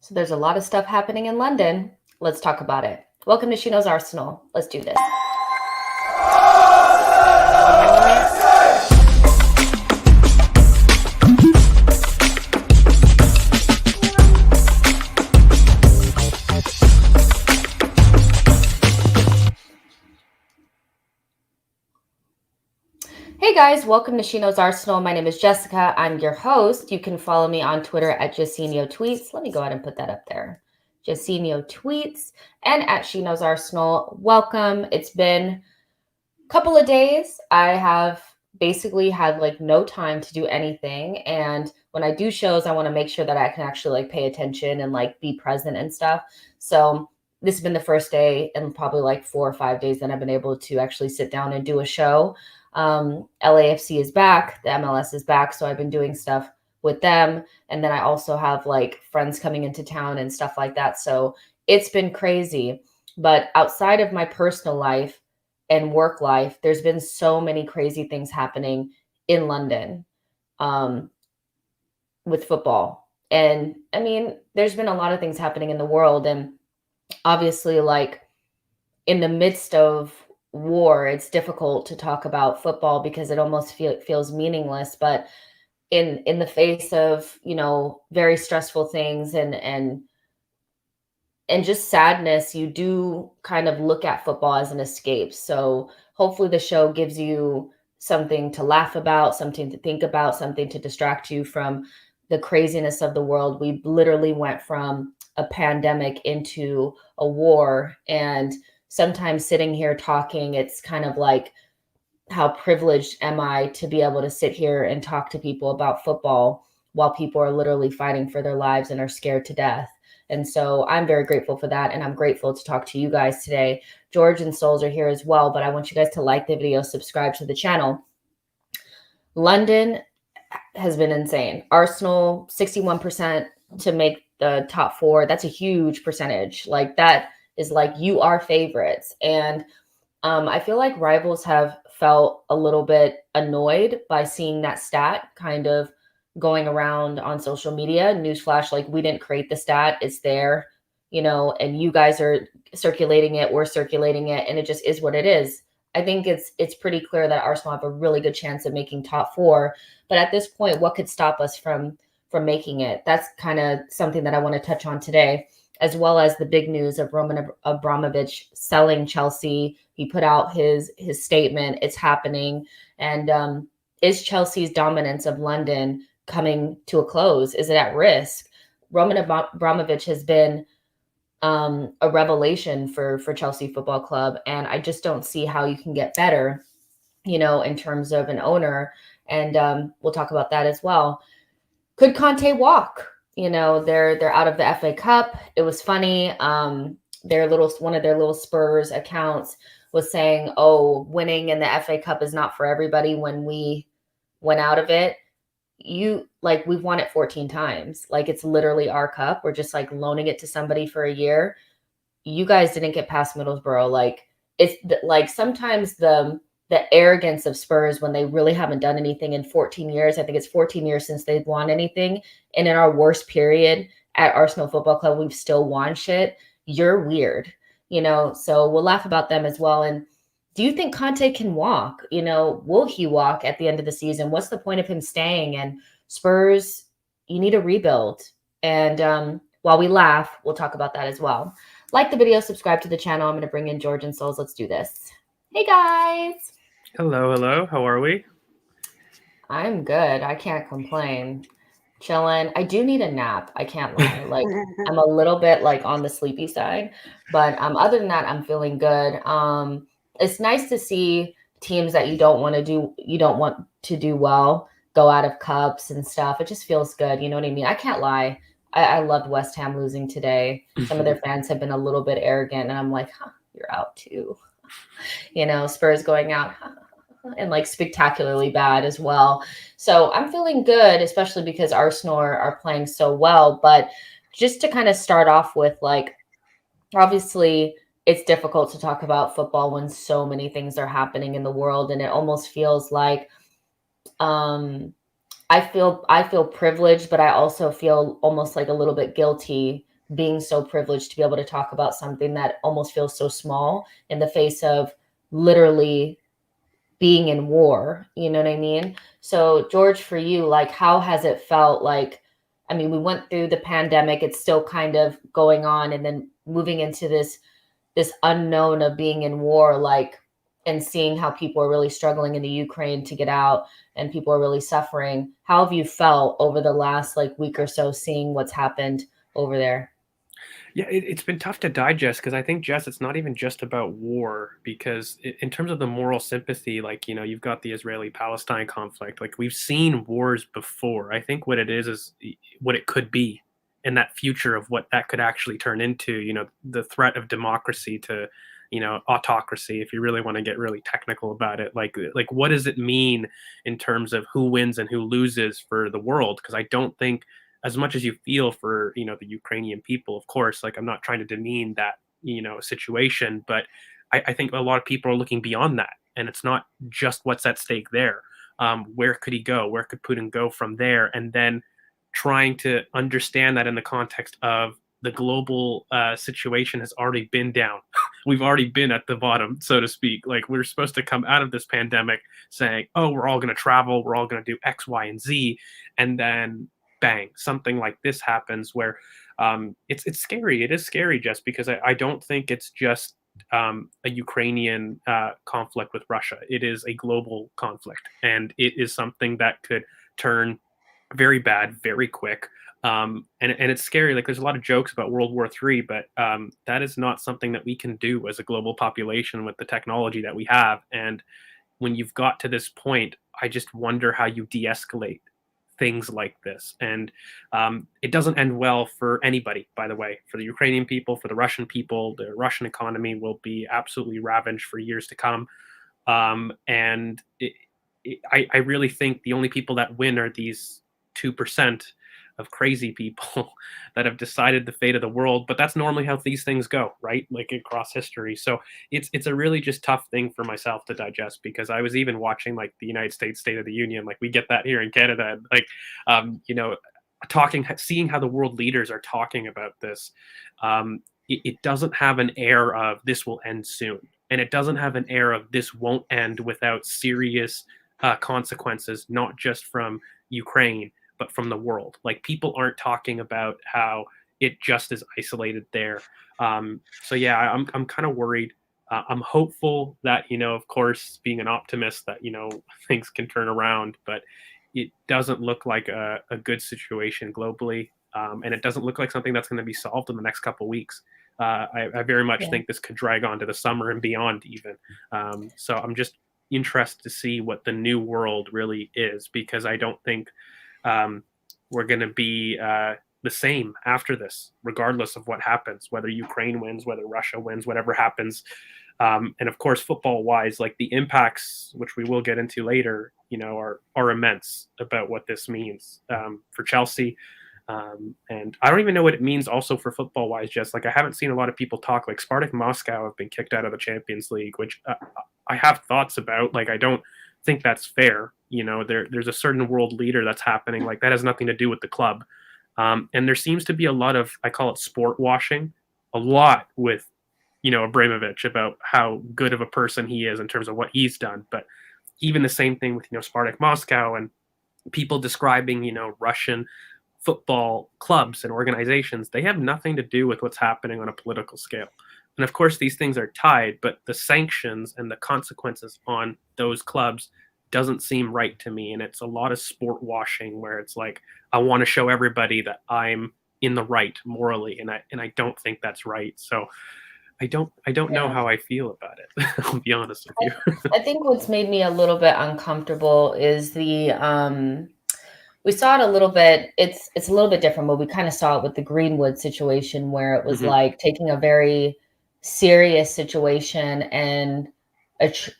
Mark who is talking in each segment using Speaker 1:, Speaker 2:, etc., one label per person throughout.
Speaker 1: So there's a lot of stuff happening in London. Let's talk about it. Welcome to She Knows Arsenal. Let's do this. Hey guys, welcome to She Knows Arsenal. My name is Jessica. I'm your host. You can follow me on Twitter at @JacinioTweets. Let me go ahead and put that up there. JacinioTweets and at She Knows Arsenal. Welcome. It's been a couple of days. I have basically had no time to do anything. And when I do shows, I want to make sure that I can actually pay attention and be present and stuff. So this has been the first day in probably 4 or 5 days that I've been able to actually sit down and do a show. LAFC is back, the MLS is back, so I've been doing stuff with them, and then I also have friends coming into town and stuff like that. So it's been crazy. But outside of my personal life and work life, there's been so many crazy things happening in London with football. And I mean, there's been a lot of things happening in the world, and obviously in the midst of war, it's difficult to talk about football because it almost feels meaningless. But in the face of very stressful things and just sadness, you do kind of look at football as an escape. So hopefully the show gives you something to laugh about, something to think about, something to distract you from the craziness of the world. We literally went from a pandemic into a war, and sometimes sitting here talking, it's kind of how privileged am I to be able to sit here and talk to people about football while people are literally fighting for their lives and are scared to death. And so I'm very grateful for that. And I'm grateful to talk to you guys today. George and Souls are here as well, but I want you guys to like the video, subscribe to the channel. London has been insane. Arsenal, 61% to make the top 4. That's a huge percentage. That is you are favorites. And I feel like rivals have felt a little bit annoyed by seeing that stat kind of going around on social media. Newsflash, we didn't create the stat. It's there, and you guys are circulating it. We're circulating it. And it just is what it is. I think it's pretty clear that Arsenal have a really good chance of making top 4. But at this point, what could stop us from making it? That's kind of something that I want to touch on today, as well as the big news of Roman Abramovich selling Chelsea. He put out his statement. It's happening. And is Chelsea's dominance of London coming to a close? Is it at risk? Roman Abramovich has been a revelation for Chelsea Football Club. And I just don't see how you can get better, in terms of an owner. And we'll talk about that as well. Could Kante walk? They're out of the FA Cup. It was funny. One of their little Spurs accounts was saying, "Oh, winning in the FA Cup is not for everybody." When we went out of it, we've won it 14 times. It's literally our cup. We're just loaning it to somebody for a year. You guys didn't get past Middlesbrough. It's sometimes the arrogance of Spurs when they really haven't done anything in 14 years. I think it's 14 years since they've won anything. And in our worst period at Arsenal Football Club, we've still won shit. You're weird, so we'll laugh about them as well. And do you think Conte can walk? Will he walk at the end of the season? What's the point of him staying? And Spurs, you need a rebuild. And while we laugh, we'll talk about that as well. Like the video, subscribe to the channel. I'm going to bring in George and Souls. Let's do this. Hey, guys.
Speaker 2: Hello. How are we?
Speaker 1: I'm good. I can't complain. Chilling. I do need a nap. I can't lie. I'm a little bit on the sleepy side, but other than that, I'm feeling good. It's nice to see teams that you don't want to do well go out of cups and stuff. It just feels good. You know what I mean? I can't lie. I loved West Ham losing today. Some of their fans have been a little bit arrogant, and I'm like, you're out too. Spurs going out and spectacularly bad as well. So I'm feeling good, especially because Arsenal are playing so well. But just to kind of start off with, obviously it's difficult to talk about football when so many things are happening in the world. And it almost feels like I feel privileged, but I also feel almost a little bit guilty being so privileged to be able to talk about something that almost feels so small in the face of literally being in war, you know what I mean? So George, for you, like, how has it felt? Like, I mean, we went through the pandemic, it's still kind of going on, and then moving into this unknown of being in war, like, and seeing how people are really struggling in the Ukraine to get out and people are really suffering. How have you felt over the last like week or so seeing what's happened over there?
Speaker 2: Yeah, it's been tough to digest because I think, Jess, it's not even just about war. Because in terms of the moral sympathy, like, you've got the Israeli-Palestine conflict. Like, we've seen wars before. I think what it is what it could be, and that future of what that could actually turn into. The threat of democracy to, autocracy. If you really want to get really technical about it, like what does it mean in terms of who wins and who loses for the world? Because I don't think, as much as you feel for the Ukrainian people, of course, like, I'm not trying to demean that situation, but I think a lot of people are looking beyond that, and it's not just what's at stake there. Where could he go? Where could Putin go from there? And then trying to understand that in the context of the global situation has already been down. We've already been at the bottom, so to speak. Like, we're supposed to come out of this pandemic saying, "Oh, we're all going to travel, we're all going to do X, Y, and Z," and then bang, something like this happens where it's scary. It is scary, just because I don't think it's just a Ukrainian conflict with Russia. It is a global conflict, and it is something that could turn very bad very quick. And it's scary. Like, there's a lot of jokes about World War III, but that is not something that we can do as a global population with the technology that we have. And when you've got to this point, I just wonder how you de-escalate things like this. And it doesn't end well for anybody, by the way, for the Ukrainian people, for the Russian people. The Russian economy will be absolutely ravaged for years to come. And I really think the only people that win are these 2% of crazy people that have decided the fate of the world. But that's normally how these things go, right? Like, across history. So it's a really just tough thing for myself to digest, because I was even watching, like, the United States State of the Union. Like, we get that here in Canada, and, like, seeing how the world leaders are talking about this. It doesn't have an air of this will end soon, and it doesn't have an air of this won't end without serious consequences, not just from Ukraine, but from the world. Like, people aren't talking about how it just is isolated there. So yeah, I'm kind of worried. I'm hopeful that, of course, being an optimist, that things can turn around, but it doesn't look like a good situation globally, and it doesn't look like something that's going to be solved in the next couple of weeks. I very much
Speaker 1: Yeah.
Speaker 2: think this could drag on to the summer and beyond, even. So I'm just interested to see what the new world really is, because I don't think um, we're going to be the same after this, regardless of what happens, whether Ukraine wins, whether Russia wins, whatever happens. And of course, football wise, like, the impacts, which we will get into later, are immense about what this means for Chelsea. And I don't even know what it means also for football wise. Just like, I haven't seen a lot of people talk, like, Spartak Moscow have been kicked out of the Champions League, which I have thoughts about. Like, I don't think that's fair. There's a certain world leader that's happening. Like, that has nothing to do with the club. And there seems to be a lot of, I call it sport washing, a lot with, Abramovich, about how good of a person he is in terms of what he's done. But even the same thing with, Spartak Moscow, and people describing, Russian football clubs and organizations, they have nothing to do with what's happening on a political scale. And of course, these things are tied, but the sanctions and the consequences on those clubs doesn't seem right to me. And it's a lot of sport washing, where it's like, I want to show everybody that I'm in the right morally, and I don't think that's right. So I don't know
Speaker 1: Yeah.
Speaker 2: how I feel about it. I'll be honest with you.
Speaker 1: I think what's made me a little bit uncomfortable is the we saw it a little bit. It's a little bit different, but we kind of saw it with the Greenwood situation, where it was
Speaker 2: Hmm.
Speaker 1: like taking a very serious situation and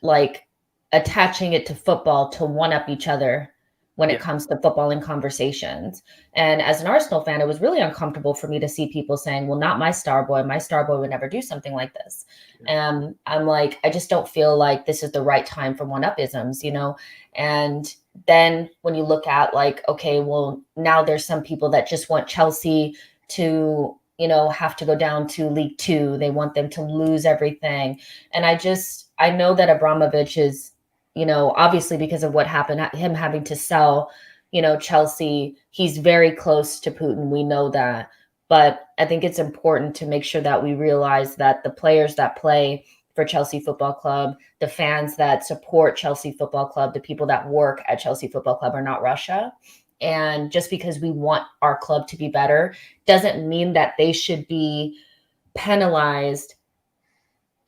Speaker 1: like attaching it to football to one up each other when it
Speaker 2: Yeah.
Speaker 1: comes to footballing conversations. And as an Arsenal fan, it was really uncomfortable for me to see people saying, "Well, not my star boy. My star boy would never do something like this."
Speaker 2: Yeah.
Speaker 1: And I'm like, I just don't feel like this is the right time for one-upisms, you know? And then when you look at like, okay, well, now there's some people that just want Chelsea to have to go down to League Two. They want them to lose everything. And I know that Abramovich is, obviously because of what happened, him having to sell, Chelsea, he's very close to Putin. We know that. But I think it's important to make sure that we realize that the players that play for Chelsea Football Club, the fans that support Chelsea Football Club, the people that work at Chelsea Football Club are not Russia. And just because we want our club to be better doesn't mean that they should be penalized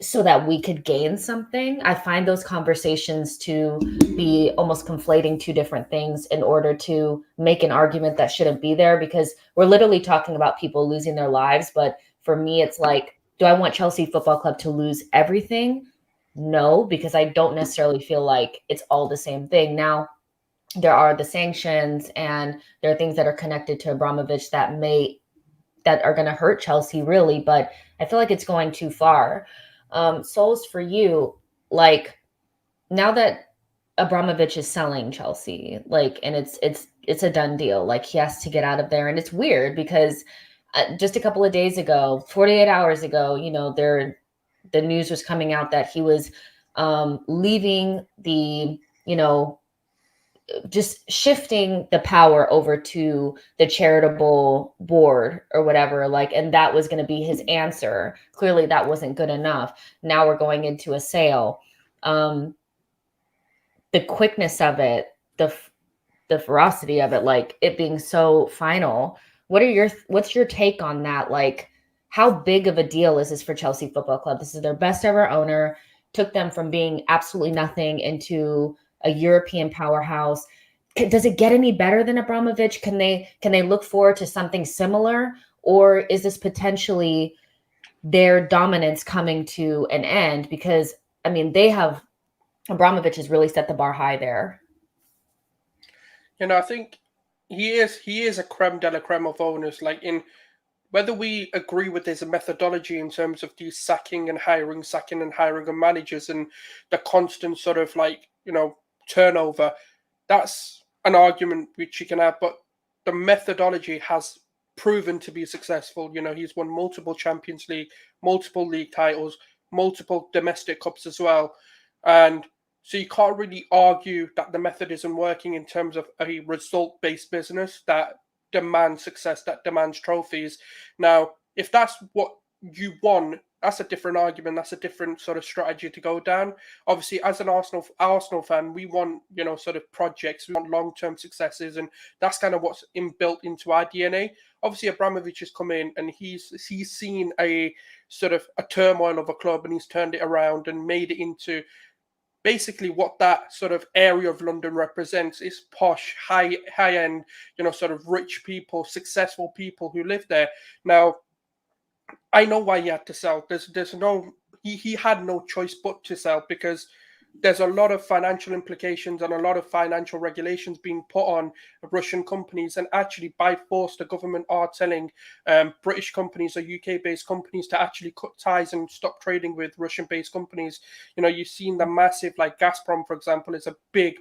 Speaker 1: so that we could gain something. I find those conversations to be almost conflating two different things in order to make an argument that shouldn't be there, because we're literally talking about people losing their lives. But for me, it's like, do I want Chelsea Football Club to lose everything? No, because I don't necessarily feel like it's all the same thing. Now, there are the sanctions and there are things that are connected to Abramovich that are going to hurt Chelsea really, but I feel like it's going too far. Souls, for you, like, now that Abramovich is selling Chelsea, like, and it's a done deal. Like, he has to get out of there, and it's weird because just a couple of days ago, 48 hours ago, the news was coming out that he was leaving the, just shifting the power over to the charitable board or whatever, like, and that was going to be his answer. Clearly that wasn't good enough. Now we're going into a sale. The quickness of it, the ferocity of it, like it being so final. What's your take on that? Like, how big of a deal is this for Chelsea Football Club? This is their best ever owner, took them from being absolutely nothing into a European powerhouse. Does it get any better than Abramovich? Can they look forward to something similar, or is this potentially their dominance coming to an end? Because I mean, Abramovich has really set the bar high there.
Speaker 3: I think he is a creme de la creme of owners. Like, in whether we agree with his methodology in terms of the sacking and hiring of managers and the constant sort of like, turnover, that's an argument which you can have. But the methodology has proven to be successful. He's won multiple Champions League, multiple league titles, multiple domestic cups as well. And so you can't really argue that the method isn't working in terms of a result-based business that demands success, that demands trophies. Now, if that's what you want, that's a different argument. That's a different sort of strategy to go down. Obviously, as an Arsenal fan, we want, sort of projects. We want long-term successes, and that's kind of what's inbuilt into our DNA. Obviously, Abramovich has come in and he's seen a sort of a turmoil of a club, and he's turned it around and made it into basically what that sort of area of London represents is posh, high end, sort of rich people, successful people who live there. Now, I know why he had to sell. There's no he had no choice but to sell, because there's a lot of financial implications and a lot of financial regulations being put on Russian companies. And actually, by force, the government are telling British companies or UK-based companies to actually cut ties and stop trading with Russian-based companies. You've seen the massive, like Gazprom, for example, is a big,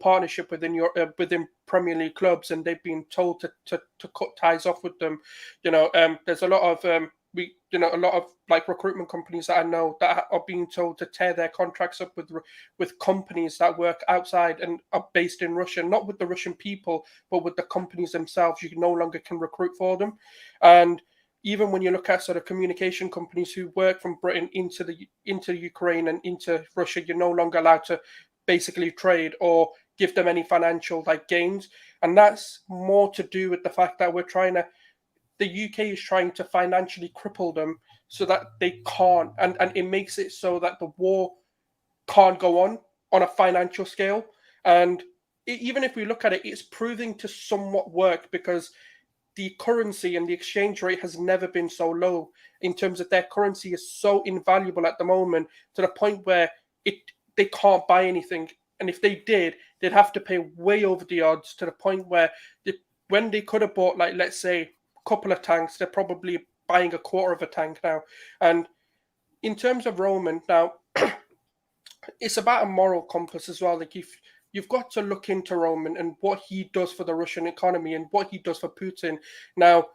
Speaker 3: partnership within Premier League clubs, and they've been told to cut ties off with them. There's a lot of a lot of like recruitment companies that I know that are being told to tear their contracts up with companies that work outside and are based in Russia, not with the Russian people, but with the companies themselves. You no longer can recruit for them. And even when you look at sort of communication companies who work from Britain into Ukraine and into Russia, you're no longer allowed to basically trade or give them any financial like gains. And that's more to do with the fact that the UK is trying to financially cripple them so that they can't, and it makes it so that the war can't go on a financial scale. And even if we look at it, it's proving to somewhat work, because the currency and the exchange rate has never been so low. In terms of their currency is so invaluable at the moment, to the point where they can't buy anything. And if they did, they'd have to pay way over the odds, to the point where when they could have bought, like, let's say, couple of tanks, they're probably buying a quarter of a tank now. And in terms of Roman, now it's about a moral compass as well. Like, if you've got to look into Roman and what he does for the Russian economy and what he does for Putin. Now,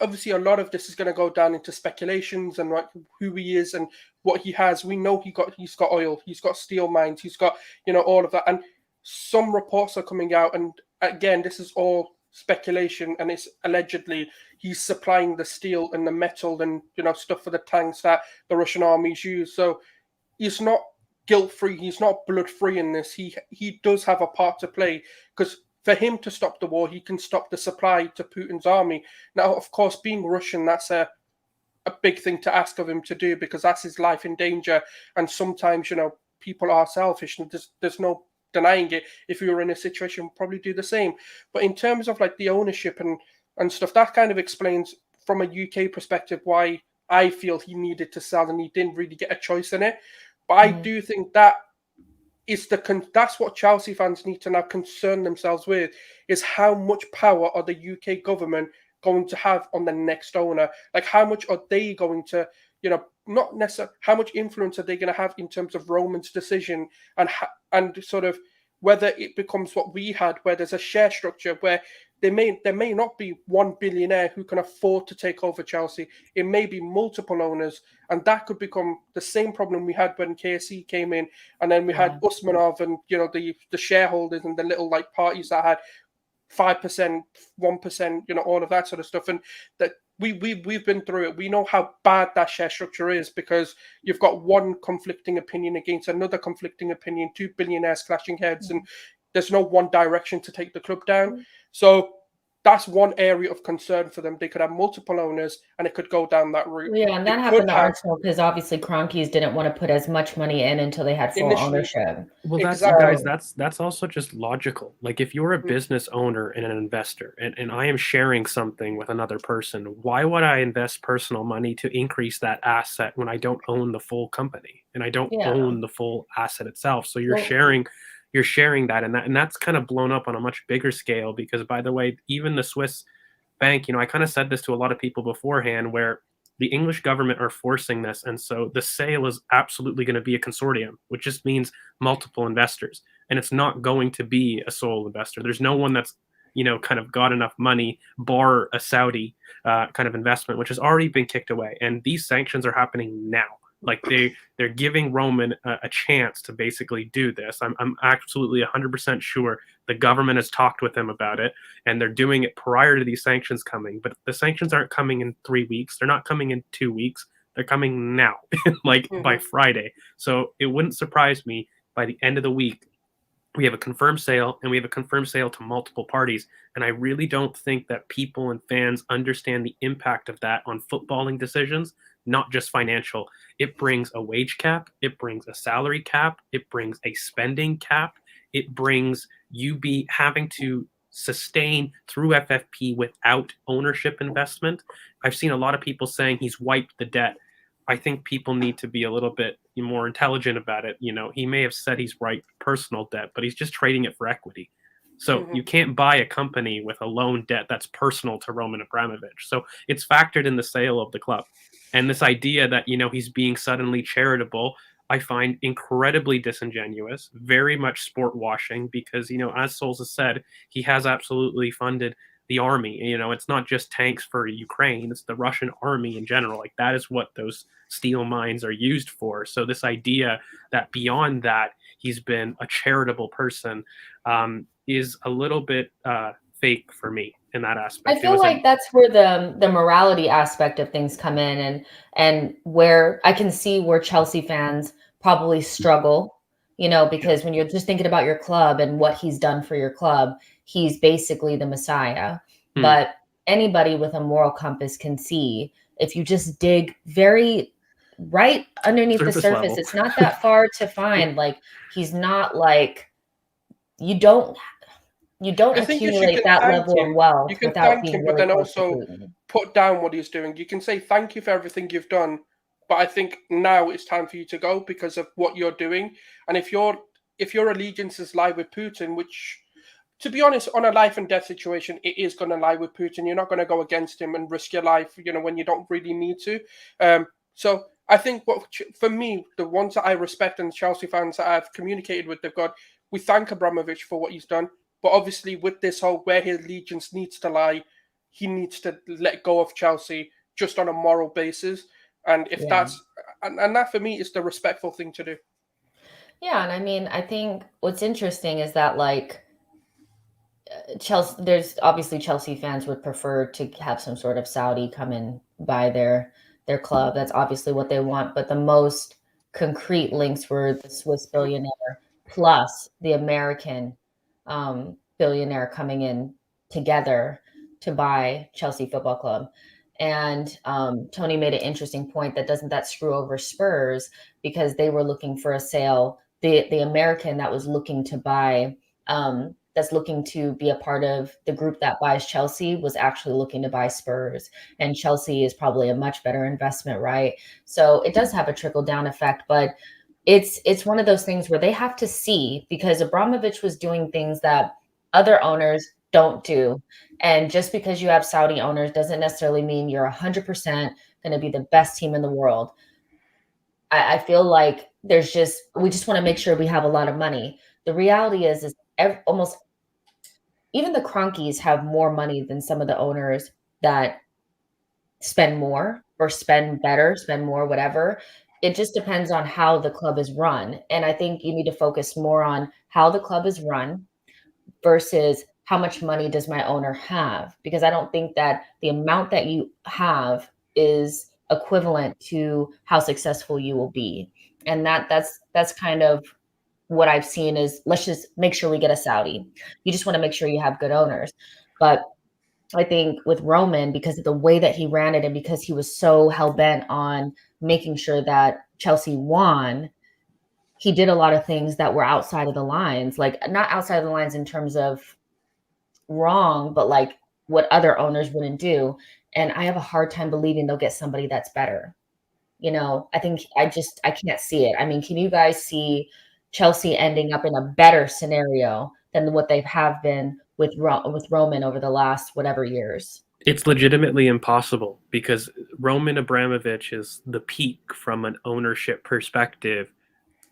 Speaker 3: obviously a lot of this is going to go down into speculations and like who he is and what he has. We know he's got oil, he's got steel mines, he's got all of that, and some reports are coming out, and again, this is all speculation, and it's allegedly he's supplying the steel and the metal and stuff for the tanks that the Russian armies use. So he's not guilt-free, he's not blood-free in this. He does have a part to play, because for him to stop the war, he can stop the supply to Putin's army. Now, of course, being Russian, that's a big thing to ask of him to do, because that's his life in danger. And sometimes, people are selfish, and there's no denying it. If you were in a situation, you'd probably do the same. But in terms of like the ownership and stuff, that kind of explains from a UK perspective why I feel he needed to sell and he didn't really get a choice in it. But I do think that that's what Chelsea fans need to now concern themselves with, is how much power are the UK government going to have on the next owner? Like, how much are they going to, not necessarily, how much influence are they going to have in terms of Roman's decision, and sort of whether it becomes what we had, where there's a share structure where there may not be one billionaire who can afford to take over Chelsea. It may be multiple owners, and that could become the same problem we had when KSE came in, and then we had Usmanov and the shareholders and the little like parties that had 5%, 1%, all of that sort of stuff. And that we've been through it. We know how bad that share structure is, because you've got one conflicting opinion against another conflicting opinion, two billionaires clashing heads, and there's no one direction to take the club down. So that's one area of concern for them. They could have multiple owners, and it could go down that route.
Speaker 1: Yeah, and that happened to Arsenal because obviously Kroenkes didn't want to put as much money in until they had full ownership.
Speaker 2: Well,
Speaker 3: exactly.
Speaker 2: that's also just logical. Like, if you're a business owner and an investor, and I am sharing something with another person, why would I invest personal money to increase that asset when I don't own the full company and I don't own the full asset itself? So you're sharing that, and that's kind of blown up on a much bigger scale, because, by the way, even the Swiss bank, I kind of said this to a lot of people beforehand, where the English government are forcing this, and so the sale is absolutely going to be a consortium, which just means multiple investors, and it's not going to be a sole investor. There's no one that's kind of got enough money, bar a Saudi kind of investment, which has already been kicked away, and these sanctions are happening now. Like, they're giving Roman a chance to basically do this. I'm absolutely 100% sure the government has talked with them about it, and they're doing it prior to these sanctions coming. But the sanctions aren't coming in 3 weeks. They're not coming in 2 weeks. They're coming now, like by Friday. So it wouldn't surprise me by the end of the week we have a confirmed sale, and we have a confirmed sale to multiple parties. And I really don't think that people and fans understand the impact of that on footballing decisions, not just financial. It brings a wage cap. It brings a salary cap. It brings a spending cap. It brings you having to sustain through FFP without ownership investment. I've seen a lot of people saying he's wiped the debt. I think people need to be a little bit more intelligent about it. He may have said he's wiped personal debt, but he's just trading it for equity. So you can't buy a company with a loan debt that's personal to Roman Abramovich. So it's factored in the sale of the club. And this idea that, he's being suddenly charitable, I find incredibly disingenuous, very much sport washing, because, as Souls has said, he has absolutely funded the army. It's not just tanks for Ukraine, it's the Russian army in general. Like, that is what those steel mines are used for. So this idea that beyond that he's been a charitable person is a little bit fake for me in that aspect.
Speaker 1: I feel like that's where the morality aspect of things come in, and where I can see where Chelsea fans probably struggle, because when you're just thinking about your club and what he's done for your club, he's basically the Messiah. But anybody with a moral compass can see, if you just dig very right underneath the surface, it's not that far to find. Like, he's not like, you don't accumulate that level of wealth without being really close to Putin.
Speaker 3: Put down what he's doing. You can say thank you for everything you've done, but I think now it's time for you to go because of what you're doing. And if your allegiances lie with Putin, which, to be honest, on a life and death situation, it is going to lie with Putin. You're not going to go against him and risk your life, when you don't really need to. So I think for me, the ones that I respect and Chelsea fans that I've communicated with, we thank Abramovich for what he's done. But obviously, with this whole where his allegiance needs to lie, he needs to let go of Chelsea just on a moral basis. And if
Speaker 1: Yeah.
Speaker 3: that's and that for me is the respectful thing to do.
Speaker 1: Yeah, and I mean, I think what's interesting is that like Chelsea, there's obviously Chelsea fans would prefer to have some sort of Saudi come and buy their club. That's obviously what they want. But the most concrete links were the Swiss billionaire plus the American billionaire coming in together to buy Chelsea Football Club. And Tony made an interesting point that doesn't that screw over Spurs because they were looking for a sale. The American that was looking to buy that's looking to be a part of the group that buys Chelsea was actually looking to buy Spurs. And Chelsea is probably a much better investment, right? So it does have a trickle down effect, but it's one of those things where they have to see because Abramovich was doing things that other owners don't do. And just because you have Saudi owners doesn't necessarily mean you're 100% going to be the best team in the world. I feel like we just want to make sure we have a lot of money. The reality is almost even the Cronkies have more money than some of the owners that spend more or spend better, spend more, whatever. It just depends on how the club is run. And I think you need to focus more on how the club is run versus how much money does my owner have? Because I don't think that the amount that you have is equivalent to how successful you will be. And that's kind of what I've seen is let's just make sure we get a Saudi. You just want to make sure you have good owners. But I think with Roman, because of the way that he ran it and because he was so hell bent on making sure that Chelsea won, he did a lot of things that were outside of the lines, like not outside of the lines in terms of wrong, but like what other owners wouldn't do. And I have a hard time believing they'll get somebody that's better. I think I can't see it. I mean, can you guys see Chelsea ending up in a better scenario than what they have been with Roman over the last whatever years?
Speaker 2: It's legitimately impossible because Roman Abramovich is the peak from an ownership perspective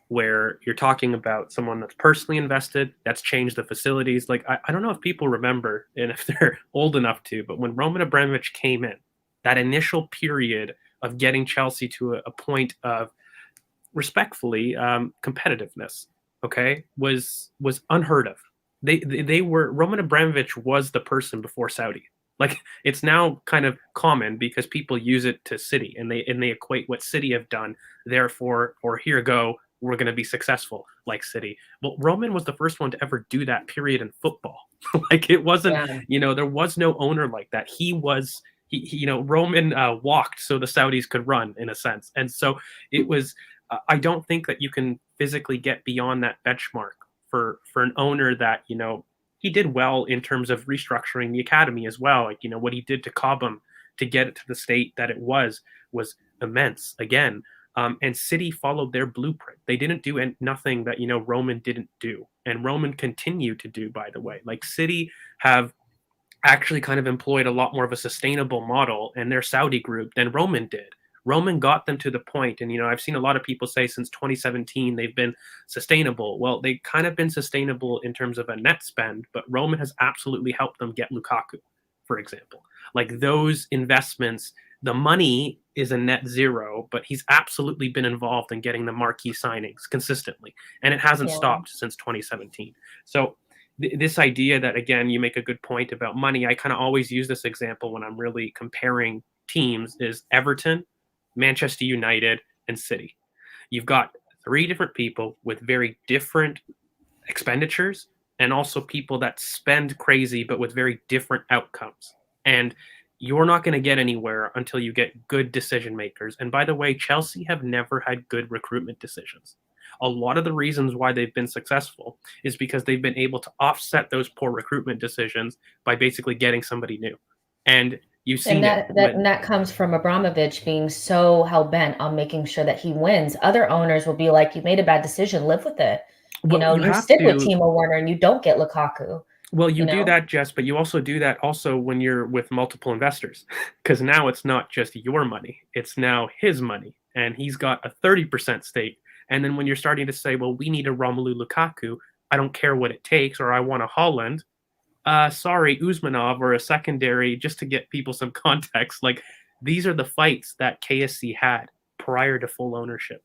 Speaker 2: where you're talking about someone that's personally invested, that's changed the facilities. Like, I don't know if people remember and if they're old enough to, but when Roman Abramovich came in, that initial period of getting Chelsea to a point of respectfully competitiveness, okay, was unheard of. They were Roman Abramovich was the person before Saudi. Like it's now kind of common because people use it to City and they equate what City have done. Therefore, or here go, we're going to be successful like City. Well, Roman was the first one to ever do that period in football. Like it wasn't,
Speaker 1: Yeah.
Speaker 2: there was no owner like that. Roman walked so the Saudis could run in a sense. And so it was, I don't think that you can physically get beyond that benchmark for an owner that, he did well in terms of restructuring the academy as well. Like, what he did to Cobham to get it to the state that it was immense again. And City followed their blueprint. They didn't do nothing that, Roman didn't do. And Roman continued to do, by the way. Like City have actually kind of employed a lot more of a sustainable model in their Saudi group than Roman did. Roman got them to the point, and I've seen a lot of people say since 2017 they've been sustainable. Well, they've kind of been sustainable in terms of a net spend, but Roman has absolutely helped them get Lukaku, for example. Like those investments, the money is a net zero, but he's absolutely been involved in getting the marquee signings consistently, and it hasn't stopped since 2017. So this idea that, again, you make a good point about money. I kind of always use this example when I'm really comparing teams is Everton, Manchester United, and City. You've got three different people with very different expenditures and also people that spend crazy but with very different outcomes. And you're not going to get anywhere until you get good decision makers. And by the way, Chelsea have never had good recruitment decisions. A lot of the reasons why they've been successful is because they've been able to offset those poor recruitment decisions by basically getting somebody new. And you've seen
Speaker 1: that comes from Abramovich being so hell bent on making sure that he wins. Other owners will be like, "You made a bad decision. Live with it. You stick with Timo Werner and you don't get Lukaku."
Speaker 2: Well, you do that, Jess, but you also do that also when you're with multiple investors, because now it's not just your money; it's now his money, and he's got a 30% stake. And then when you're starting to say, "Well, we need a Romelu Lukaku. I don't care what it takes," or "I want a Holland," sorry, Uzmanov or a secondary, just to get people some context. Like, these are the fights that KSC had prior to full ownership.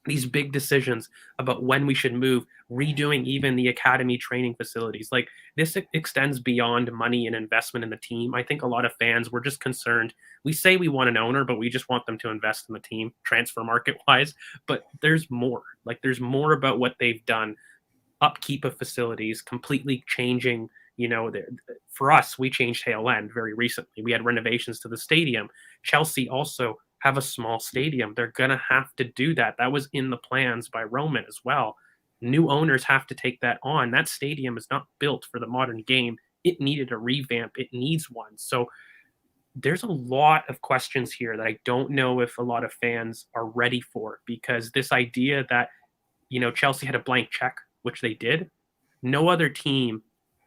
Speaker 2: These big decisions about when we should move, redoing even the academy training facilities. Like, this extends beyond money and investment in the team. I think a lot of fans were just concerned. We say we want an owner, but we just want them to invest in the team, transfer market wise. But there's more. Like, there's more about what they've done. Upkeep of facilities, completely changing. For us, we changed Hale End very recently. We had renovations to the stadium. Chelsea also have a small stadium. They're going to have to do that. That was in the plans by Roman as well. New owners have to take that on. That stadium is not built for the modern game. It needed a revamp. It needs one. So there's a lot of questions here that I don't know if a lot of fans are ready for, because this idea that, Chelsea had a blank check, which they did. No other team,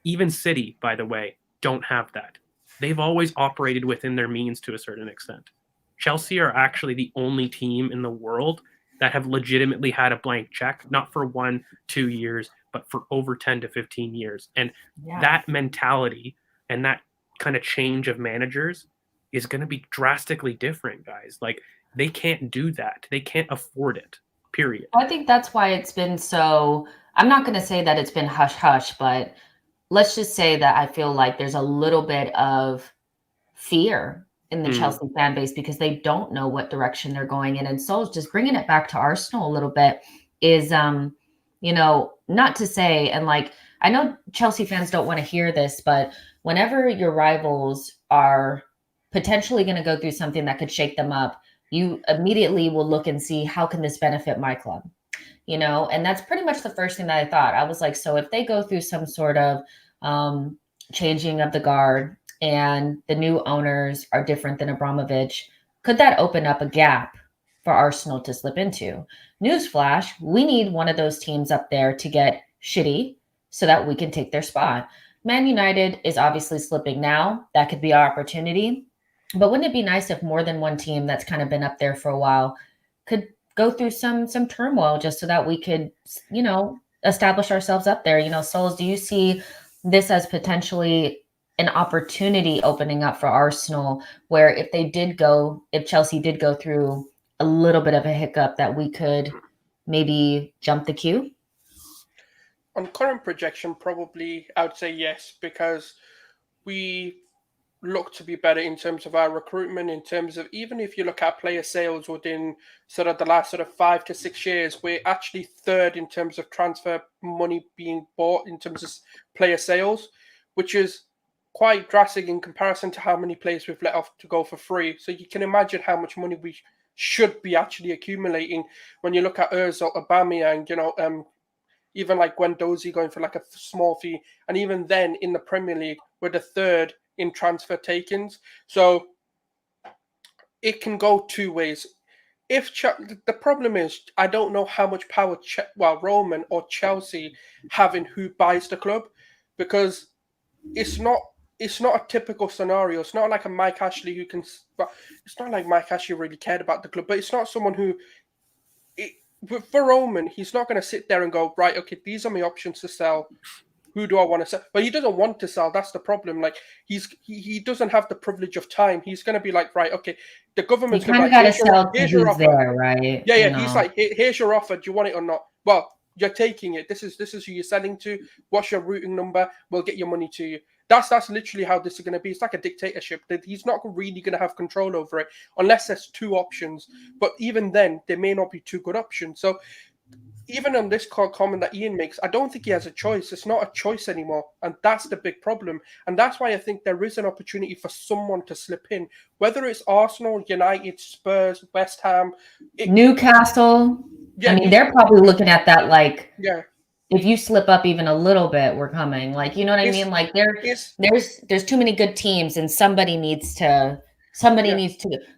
Speaker 2: even City, by the way, don't have that. They've always operated within their means to a certain extent. Chelsea are actually the only team in the world that have legitimately had a blank check, not for 1-2 years, but for over 10 to 15 years. And that mentality and that kind of change of managers is going to be drastically different, guys. Like, they can't do that. They can't afford it, period.
Speaker 1: I think that's why it's been so, I'm not going to say that it's been hush hush, but let's just say that I feel like there's a little bit of fear in the Chelsea fan base because they don't know what direction they're going in. And so just bringing it back to Arsenal a little bit is, not to say, and like, I know Chelsea fans don't want to hear this, but whenever your rivals are potentially going to go through something that could shake them up, you immediately will look and see, how can this benefit my club? And that's pretty much the first thing that I thought. I was like, so if they go through some sort of changing of the guard and the new owners are different than Abramovich, could that open up a gap for Arsenal to slip into? Newsflash, we need one of those teams up there to get shitty so that we can take their spot. Man United is obviously slipping now. That could be our opportunity. But wouldn't it be nice if more than one team that's kind of been up there for a while could go through some turmoil just so that we could, establish ourselves up there? Souls, do you see this as potentially an opportunity opening up for Arsenal, where if Chelsea did go through a little bit of a hiccup, that we could maybe jump the queue?
Speaker 3: On current projection, probably I would say yes, because we look to be better in terms of our recruitment, in terms of, even if you look at player sales within sort of the last sort of 5 to 6 years, we're actually third in terms of transfer money being bought in terms of player sales, which is quite drastic in comparison to how many players we've let off to go for free. So you can imagine how much money we should be actually accumulating when you look at Ozil, Aubameyang, even like Guendouzi going for like a small fee. And even then in the Premier League, we're the third in transfer takings. So it can go two ways. The problem is, I don't know how much power Roman or Chelsea have in who buys the club, because it's not a typical scenario. It's not like a Mike Ashley who can. Well, it's not like Mike Ashley really cared about the club, but it's not someone who. For Roman, he's not going to sit there and go, right, okay, these are my options to sell. Who do I want to sell? But he doesn't want to sell. That's the problem. Like, he doesn't have the privilege of time. He's going to be like, right, okay, the government's
Speaker 1: going to
Speaker 3: be like,
Speaker 1: here's your offer. There, right?
Speaker 3: Yeah. He's like, here's your offer. Do you want it or not? Well, you're taking it. This is who you're selling to. What's your routing number? We'll get your money to you. That's literally how this is going to be. It's like a dictatorship. That he's not really going to have control over it unless there's two options. But even then, there may not be two good options. So even on this comment that Ian makes, I don't think he has a choice. It's not a choice anymore. And that's the big problem. And that's why I think there is an opportunity for someone to slip in, whether it's Arsenal, United, Spurs, West Ham,
Speaker 1: Newcastle. Yeah, I mean, they're probably looking at that like,
Speaker 3: yeah,
Speaker 1: if you slip up even a little bit, we're coming. Like, you know what I mean? Like, there's too many good teams, and somebody needs to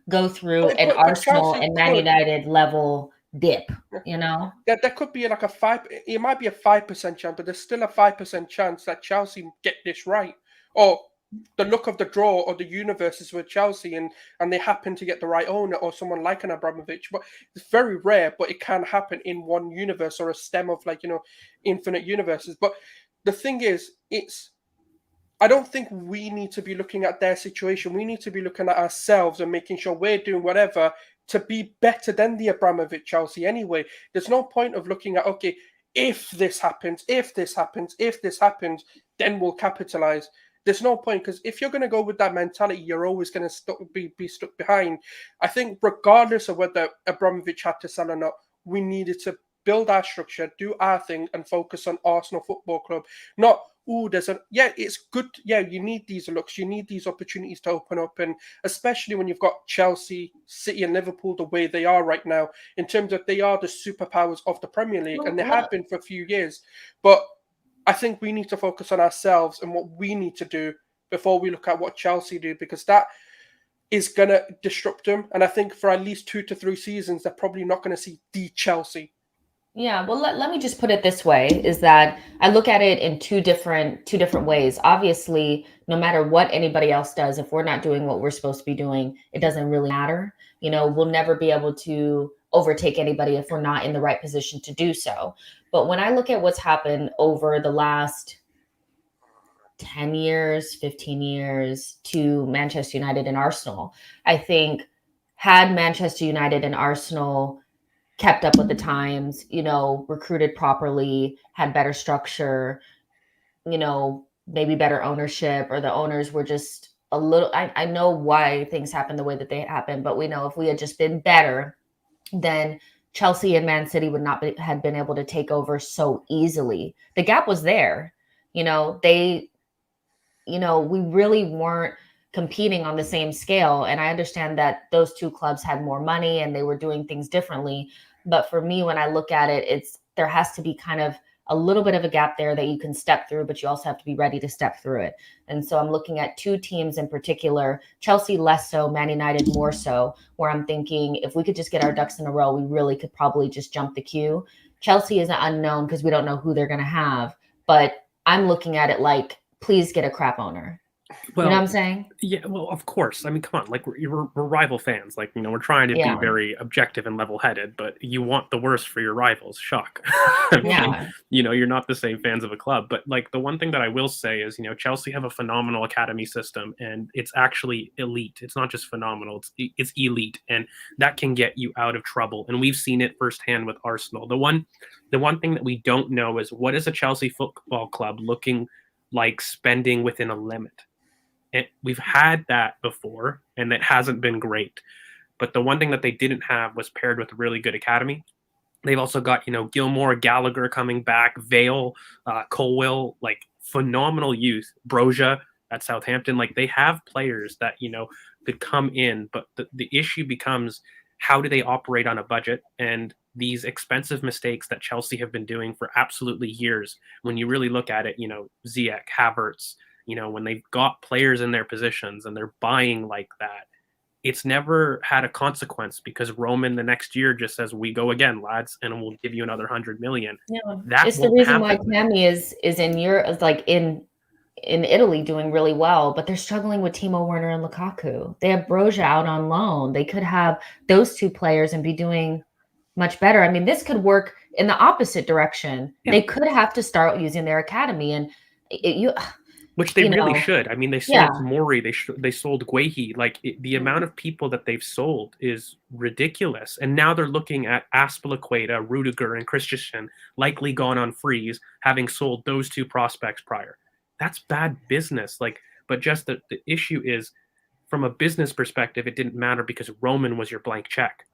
Speaker 1: go through an Arsenal and Man United level dip.
Speaker 3: There could be like it might be a 5% chance, but there's still a 5% chance that Chelsea get this right, or the luck of the draw or the universe is with Chelsea and they happen to get the right owner or someone like an Abramovich. But it's very rare, but it can happen in one universe or a stem of infinite universes. But the thing is, I don't think we need to be looking at their situation. We need to be looking at ourselves and making sure we're doing whatever to be better than the Abramovich Chelsea anyway. There's no point of looking at, okay, if this happens, if this happens, if this happens, then we'll capitalize. There's no point, because if you're going to go with that mentality, you're always going to be stuck behind. I think regardless of whether Abramovich had to sell or not, we needed to build our structure, do our thing, and focus on Arsenal Football Club. Not, it's good. Yeah, you need these looks, you need these opportunities to open up. And especially when you've got Chelsea, City, and Liverpool the way they are right now, in terms of they are the superpowers of the Premier League, and they have been for a few years. But I think we need to focus on ourselves and what we need to do before we look at what Chelsea do, because that is going to disrupt them. And I think for at least 2 to 3 seasons, they're probably not going to see the Chelsea.
Speaker 1: Yeah, well, let me just put it this way, is that I look at it in two different ways. Obviously, no matter what anybody else does, if we're not doing what we're supposed to be doing, it doesn't really matter. We'll never be able to overtake anybody if we're not in the right position to do so. But when I look at what's happened over the last 10 years, 15 years to Manchester United and Arsenal, I think had Manchester United and Arsenal kept up with the times, recruited properly, had better structure, maybe better ownership, or the owners were just a little, I know why things happen the way that they happen, but we know if we had just been better, then Chelsea and Man City would not had been able to take over so easily. The gap was there. We really weren't competing on the same scale. And I understand that those two clubs had more money and they were doing things differently. But for me, when I look at it, there has to be kind of a little bit of a gap there that you can step through, but you also have to be ready to step through it. And so I'm looking at two teams in particular, Chelsea less so, Man United more so, where I'm thinking if we could just get our ducks in a row, we really could probably just jump the queue. Chelsea is an unknown because we don't know who they're going to have. But I'm looking at it like, please get a crap owner.
Speaker 2: Well,
Speaker 1: you know what I'm saying?
Speaker 2: Yeah, well, of course. I mean, come on. Like, we're rival fans. Like, we're trying to be very objective and level-headed, but you want the worst for your rivals. Shock. I mean, you're not the same fans of a club. But, like, the one thing that I will say is, Chelsea have a phenomenal academy system, and it's actually elite. It's not just phenomenal. It's elite, and that can get you out of trouble. And we've seen it firsthand with Arsenal. The one thing that we don't know is, what is a Chelsea football club looking like spending within a limit? And we've had that before, and it hasn't been great. But the one thing that they didn't have was paired with a really good academy. They've also got, Gilmore, Gallagher coming back, Vale, Colwill, like phenomenal youth. Broja at Southampton. Like, they have players that, could come in. But the issue becomes, how do they operate on a budget? And these expensive mistakes that Chelsea have been doing for absolutely years, when you really look at it, Ziyech, Havertz, when they've got players in their positions and they're buying like that, it's never had a consequence, because Roman the next year just says, we go again, lads, and we'll give you another 100 million.
Speaker 1: Yeah, it's the reason why Tammy is in Europe, like in Italy, doing really well, but they're struggling with Timo Werner and Lukaku. They have Broja out on loan. They could have those two players and be doing much better. I mean, this could work in the opposite direction. Yeah. They could have to start using their academy, and
Speaker 2: which they really should. I mean, they sold Mori, they sold Guehi. Like, the amount of people that they've sold is ridiculous. And now they're looking at Aspilicueta, Rudiger, and Christensen, likely gone on freeze, having sold those two prospects prior. That's bad business. Like, but just the issue is, from a business perspective, it didn't matter because Roman was your blank check,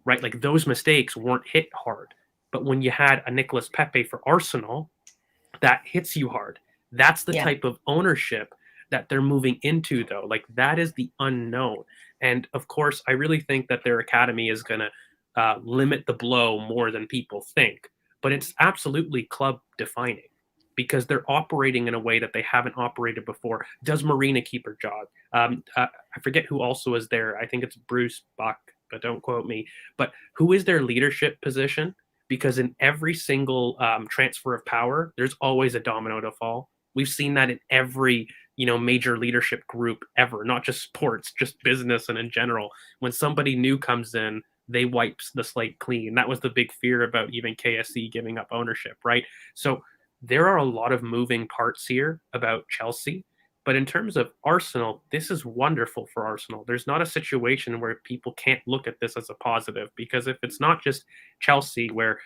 Speaker 2: right? Like, those mistakes weren't hit hard. But when you had a Nicolas Pepe for Arsenal, that hits you hard. That's the type of ownership that they're moving into, though. Like, that is the unknown. And of course, I really think that their academy is going to limit the blow more than people think. But it's absolutely club defining, because they're operating in a way that they haven't operated before. Does Marina keep her job? I forget who also is there. I think it's Bruce Buck, but don't quote me. But who is their leadership position? Because in every single transfer of power, there's always a domino to fall. We've seen that in every, major leadership group ever, not just sports, just business and in general. When somebody new comes in, they wipe the slate clean. That was the big fear about even KSE giving up ownership, right? So there are a lot of moving parts here about Chelsea. But in terms of Arsenal, this is wonderful for Arsenal. There's not a situation where people can't look at this as a positive, because if it's not just Chelsea, where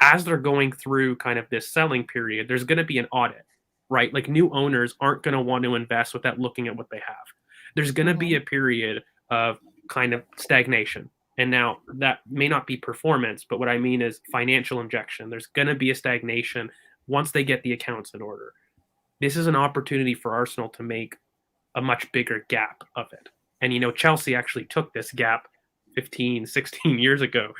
Speaker 2: as they're going through kind of this selling period, there's going to be an audit, right? Like new owners aren't going to want to invest without looking at what they have. There's going to be a period of kind of stagnation. And now that may not be performance, but what I mean is financial injection. There's going to be a stagnation once they get the accounts in order. This is an opportunity for Arsenal to make a much bigger gap of it. And, Chelsea actually took this gap 15, 16 years ago,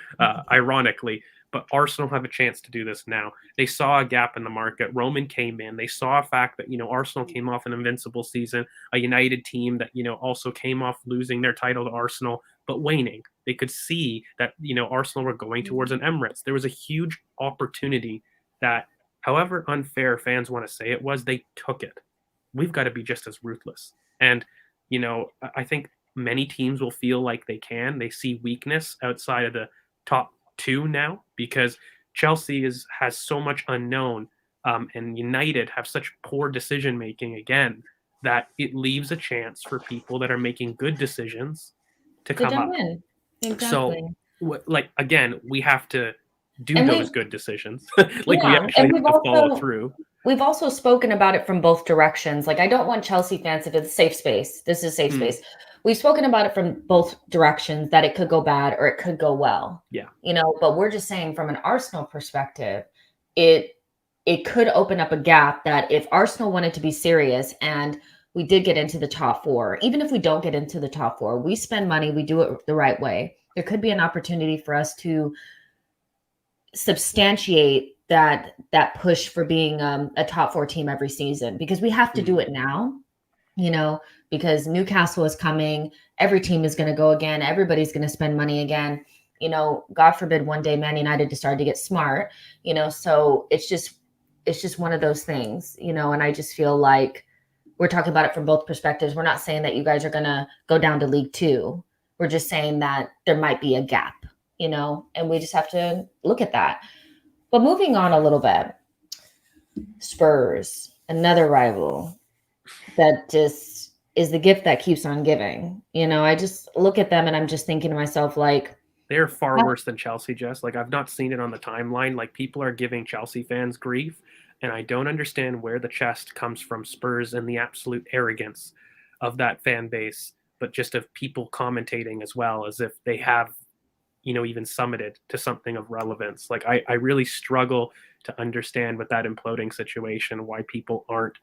Speaker 2: ironically. But Arsenal have a chance to do this now. They saw a gap in the market. Roman came in. They saw a fact that, Arsenal came off an invincible season, a United team that, also came off losing their title to Arsenal, but waning. They could see that, Arsenal were going towards an Emirates. There was a huge opportunity that, however unfair fans want to say it was, they took it. We've got to be just as ruthless. And, I think many teams will feel like they can. They see weakness outside of the top two now, because Chelsea has so much unknown, and United have such poor decision making again, that it leaves a chance for people that are making good decisions to come up.
Speaker 1: in.
Speaker 2: Exactly. So, again, we have to do
Speaker 1: And
Speaker 2: those good decisions. We actually have to follow through.
Speaker 1: We've also spoken about it from both directions. Like, I don't want Chelsea fans to be safe space. This is safe space. We've spoken about it from both directions, that it could go bad or it could go well.
Speaker 2: Yeah.
Speaker 1: But we're just saying from an Arsenal perspective, it could open up a gap that if Arsenal wanted to be serious and we did get into the top four, even if we don't get into the top four, we spend money, we do it the right way. There could be an opportunity for us to substantiate that push for being a top four team every season, because we have to do it now, because Newcastle is coming. Every team is going to go again. Everybody's going to spend money again. God forbid one day Man United decide to get smart, so it's just one of those things, and I just feel like we're talking about it from both perspectives. We're not saying that you guys are going to go down to League Two. We're just saying that there might be a gap, and we just have to look at that. But moving on a little bit, Spurs, another rival that just is the gift that keeps on giving. I just look at them and I'm just thinking to myself, like,
Speaker 2: they're far worse than Chelsea, Jess. Like, I've not seen it on the timeline. Like, people are giving Chelsea fans grief, and I don't understand where the chest comes from Spurs and the absolute arrogance of that fan base, but just of people commentating as well, as if they have, even summited to something of relevance. Like, I really struggle to understand with that imploding situation why people aren't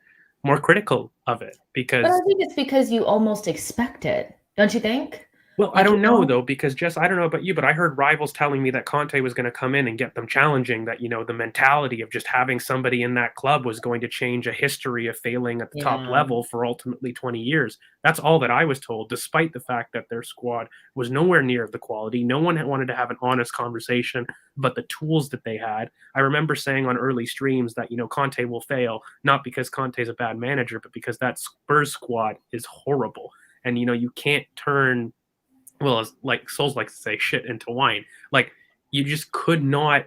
Speaker 2: more critical of it. Because,
Speaker 1: but I think it's because you almost expect it, don't you think?
Speaker 2: Well, I don't know, though, because, Jess, I don't know about you, but I heard rivals telling me that Conte was going to come in and get them challenging, that, the mentality of just having somebody in that club was going to change a history of failing at the top level for ultimately 20 years. That's all that I was told, despite the fact that their squad was nowhere near the quality. No one wanted to have an honest conversation about the tools that they had. I remember saying on early streams that, Conte will fail, not because Conte is a bad manager, but because that Spurs squad is horrible. And, you can't turn... well, as like Souls likes to say, shit into wine. Like, you just could not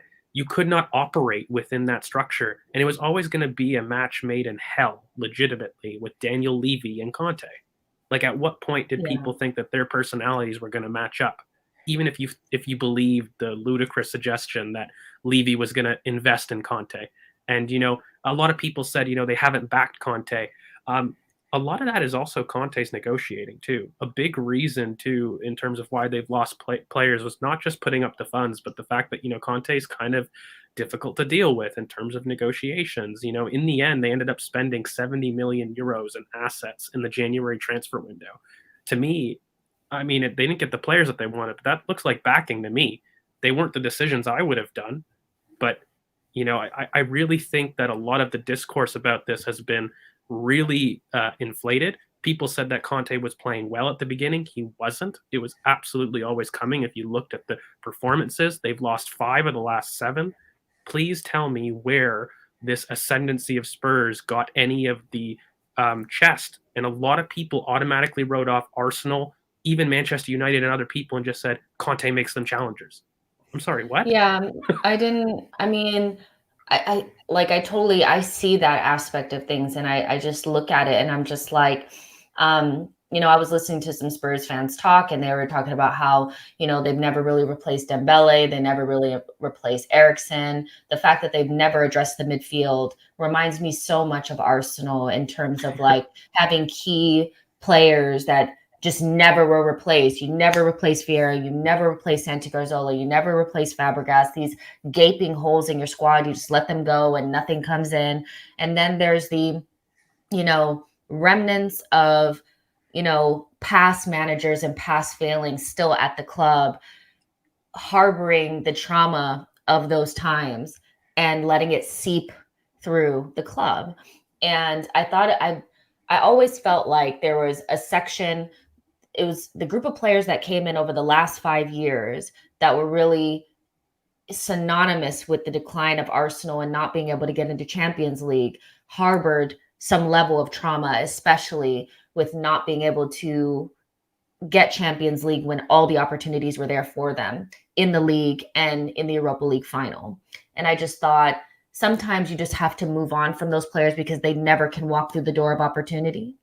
Speaker 2: operate within that structure. And it was always going to be a match made in hell, legitimately, with Daniel Levy and Conte. Like, at what point did people think that their personalities were going to match up? Even if you believe the ludicrous suggestion that Levy was going to invest in Conte. And, a lot of people said, they haven't backed Conte. A lot of that is also Conte's negotiating, too. A big reason, too, in terms of why they've lost players was not just putting up the funds, but the fact that, Conte is kind of difficult to deal with in terms of negotiations. In the end, they ended up spending 70 million euros in assets in the January transfer window. To me, I mean, they didn't get the players that they wanted, but that looks like backing to me. They weren't the decisions I would have done. But, I really think that a lot of the discourse about this has been really inflated. People said that Conte was playing well at the beginning. He wasn't. It was absolutely always coming. If you looked at the performances, they've lost 5 of the last 7. Please tell me where this ascendancy of Spurs got any of the chest. And a lot of people automatically wrote off Arsenal, even Manchester United and other people, and just said Conte makes them challengers. I'm sorry, what?
Speaker 1: Yeah, I didn't. I mean, I see that aspect of things, and I just look at it and I'm just like, I was listening to some Spurs fans talk, and they were talking about how, they've never really replaced Dembele, they never really replaced Eriksen. The fact that they've never addressed the midfield reminds me so much of Arsenal in terms of like having key players that just never were replaced. You never replace Vieira, you never replace Santi Garzola, you never replace Fabregas. These gaping holes in your squad, you just let them go and nothing comes in. And then there's the, remnants of, past managers and past failings still at the club, harboring the trauma of those times and letting it seep through the club. And I always felt like there was a section, it was the group of players that came in over the last 5 years that were really synonymous with the decline of Arsenal and not being able to get into Champions League, harbored some level of trauma, especially with not being able to get Champions League when all the opportunities were there for them in the league and in the Europa League final. And I just thought sometimes you just have to move on from those players because they never can walk through the door of opportunity.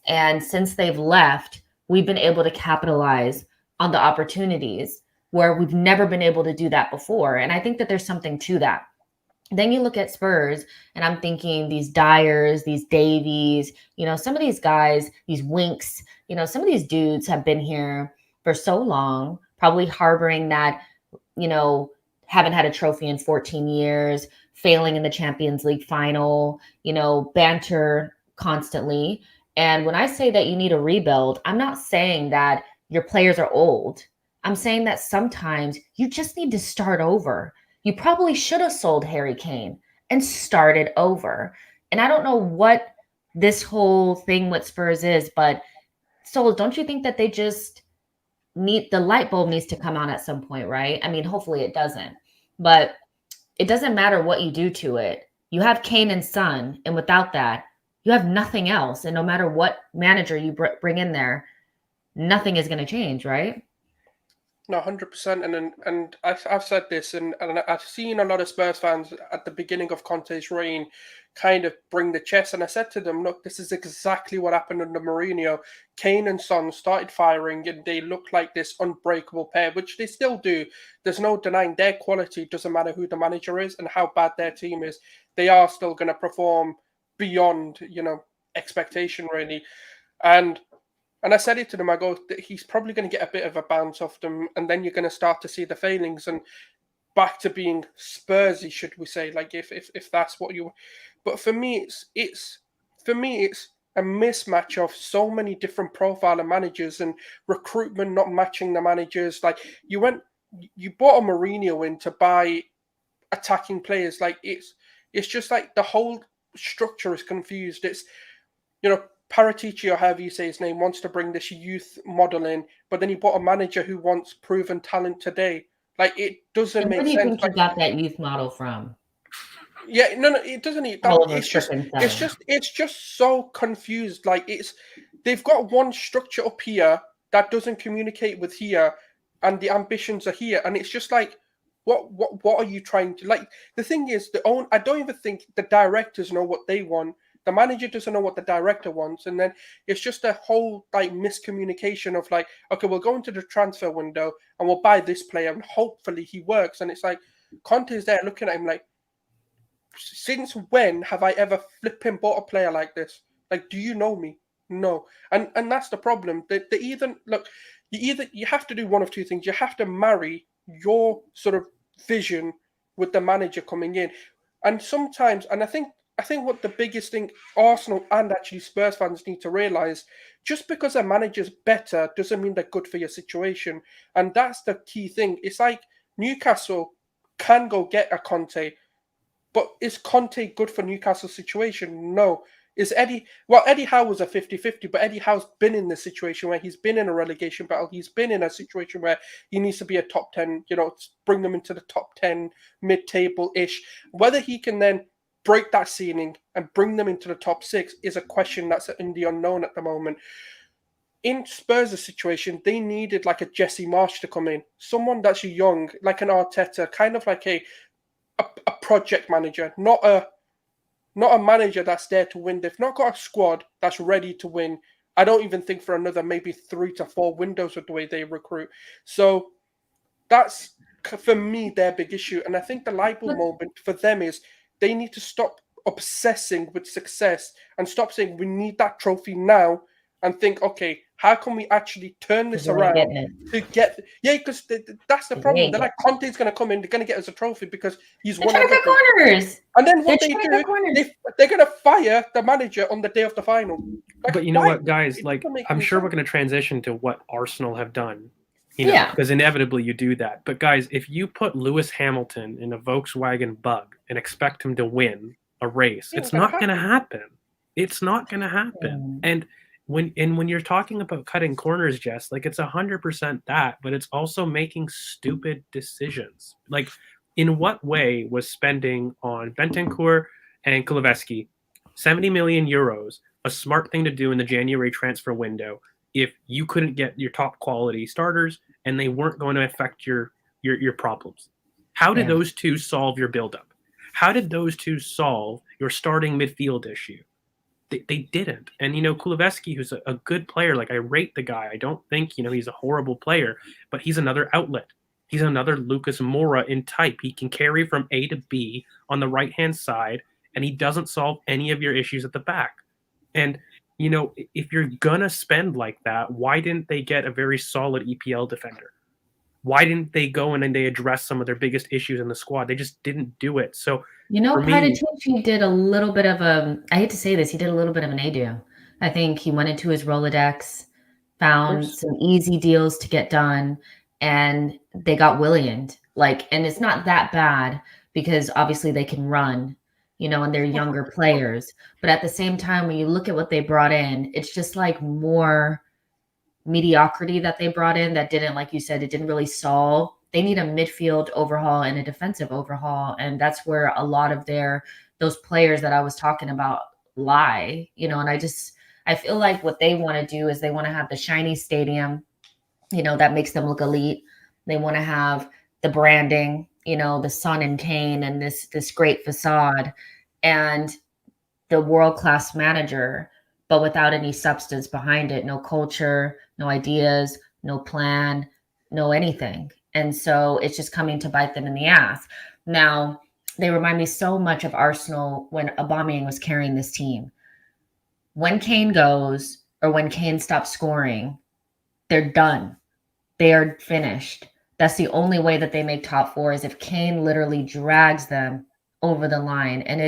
Speaker 1: And since they've left, we've been able to capitalize on the opportunities where we've never been able to do that before. And I think that there's something to that. Then you look at Spurs, and I'm thinking these Dyers, these Davies, some of these guys, these Winks, some of these dudes have been here for so long, probably harboring that, haven't had a trophy in 14 years, failing in the Champions League final, banter constantly. And when I say that you need a rebuild, I'm not saying that your players are old. I'm saying that sometimes you just need to start over. You probably should have sold Harry Kane and started over. And I don't know what this whole thing with Spurs is, but Souls, don't you think that they just need, the light bulb needs to come on at some point, right? I mean, hopefully it doesn't, but it doesn't matter what you do to it. You have Kane and Son, and without that, you have nothing else. And no matter what manager you bring in there, nothing is going to change, right?
Speaker 3: No, 100%. And I've said this, and I've seen a lot of Spurs fans at the beginning of Conte's reign kind of bring the chest. And I said to them, look, this is exactly what happened under Mourinho. Kane and Son started firing, and they looked like this unbreakable pair, which they still do. There's no denying their quality. Doesn't matter who the manager is and how bad their team is. They are still going to perform beyond, expectation, really. And I said it to them. I go, he's probably going to get a bit of a bounce off them, and then you're going to start to see the failings and back to being Spursy, should we say? Like if that's what you. But for me, it's a mismatch of so many different profile of managers and recruitment not matching the managers. Like you bought a Mourinho in to buy attacking players. Like it's just like the whole structure is confused. It's Paratici, or however you say his name, wants to bring this youth model in, but then he bought a manager who wants proven talent today. Like it doesn't
Speaker 1: And where
Speaker 3: make
Speaker 1: do you
Speaker 3: sense.
Speaker 1: think you got that youth model from?
Speaker 3: Yeah, no, it doesn't.
Speaker 1: Oliver
Speaker 3: It's just,
Speaker 1: Fricken.
Speaker 3: it's just so confused. Like they've got one structure up here that doesn't communicate with here, and the ambitions are here, and it's just like, what are you trying to like? The thing is, I don't even think the directors know what they want. The manager doesn't know what the director wants, and then it's just a whole like miscommunication of like, okay, we'll go into the transfer window and we'll buy this player, and hopefully he works. And it's like Conte is there looking at him like, since when have I ever flipping bought a player like this? Like, do you know me? No. And that's the problem. They either look, you have to do one of two things. You have to marry your sort of vision with the manager coming in. And sometimes, and I think what the biggest thing Arsenal and actually Spurs fans need to realize, just because a manager's better doesn't mean they're good for your situation. And that's the key thing. It's like Newcastle can go get a Conte, but is Conte good for Newcastle's situation? No. Eddie Howe was a 50-50, but Eddie Howe's been in the situation where he's been in a relegation battle. He's been in a situation where he needs to be a top 10, bring them into the top 10, mid-table-ish. Whether he can then break that ceiling and bring them into the top 6 is a question that's in the unknown at the moment. In Spurs' situation, they needed like a Jesse Marsch to come in, someone that's young, like an Arteta, kind of like a project manager, not a manager that's there to win. They've not got a squad that's ready to win. I don't even think for another maybe 3 to 4 windows with the way they recruit. So that's, for me, their big issue. And I think the light bulb moment for them is they need to stop obsessing with success and stop saying we need that trophy now and think, okay, how can we actually turn this around to get... Yeah, because that's the problem. They're like, Conte's going to come in, they're going to get us a trophy because he's won everything.
Speaker 1: Corners.
Speaker 3: And then what they do, they're going to fire the manager on the day of the final. Like,
Speaker 2: but you know what, guys? Like, I'm sure we're going to transition to what Arsenal have done. You know, because inevitably you do that. But guys, if you put Lewis Hamilton in a Volkswagen Bug and expect him to win a race, it's not going to happen. It's not going to happen. And when you're talking about cutting corners, Jess, like, it's 100% that, but it's also making stupid decisions. Like, in what way was spending on Bentancur and Kulusevski 70 million euros a smart thing to do in the January transfer window if you couldn't get your top quality starters and they weren't going to affect your problems? How did those two solve your buildup? How did those two solve your starting midfield issue? They didn't. And, you know, Kulusevski, who's a good player, like, I rate the guy. I don't think, you know, he's a horrible player, but he's another outlet. He's another Lucas Moura in type. He can carry from A to B on the right-hand side, and he doesn't solve any of your issues at the back. And, you know, if you're going to spend like that, why didn't they get a very solid EPL defender? Why didn't they go in and they address some of their biggest issues in the squad? They just didn't do it. So,
Speaker 1: you know, Paratici did a little bit of I hate to say this, he did a little bit of an ADO. I think he went into his Rolodex, found some easy deals to get done, and they got Willianed. Like, and it's not that bad because obviously they can run, you know, and they're younger players. But at the same time, when you look at what they brought in, it's just like more mediocrity that they brought in that didn't, like you said, it didn't really solve. They need a midfield overhaul and a defensive overhaul. And that's where a lot of those players that I was talking about lie, you know, and I feel like what they want to do is they want to have the shiny stadium, you know, that makes them look elite. They want to have the branding, you know, the sun and cane and this great facade and the world-class manager, but without any substance behind it, no culture, no ideas, no plan, no anything. And so it's just coming to bite them in the ass. Now, they remind me so much of Arsenal when Aubameyang was carrying this team. When Kane goes or when Kane stops scoring, they're done. They are finished. That's the only way that they make top four is if Kane literally drags them over the line, and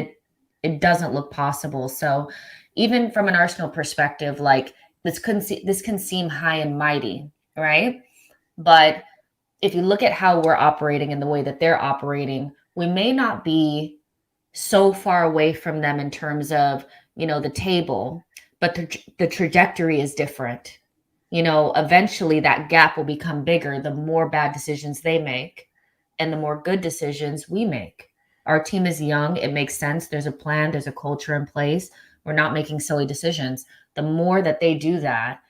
Speaker 1: it doesn't look possible. So even from an Arsenal perspective, like this can seem high and mighty, right? But if you look at how we're operating and the way that they're operating, we may not be so far away from them in terms of, you know, the table, but the trajectory is different. You know, eventually that gap will become bigger the more bad decisions they make and the more good decisions we make. Our team is young. It makes sense. There's a plan. There's a culture in place. We're not making silly decisions. The more that they do that,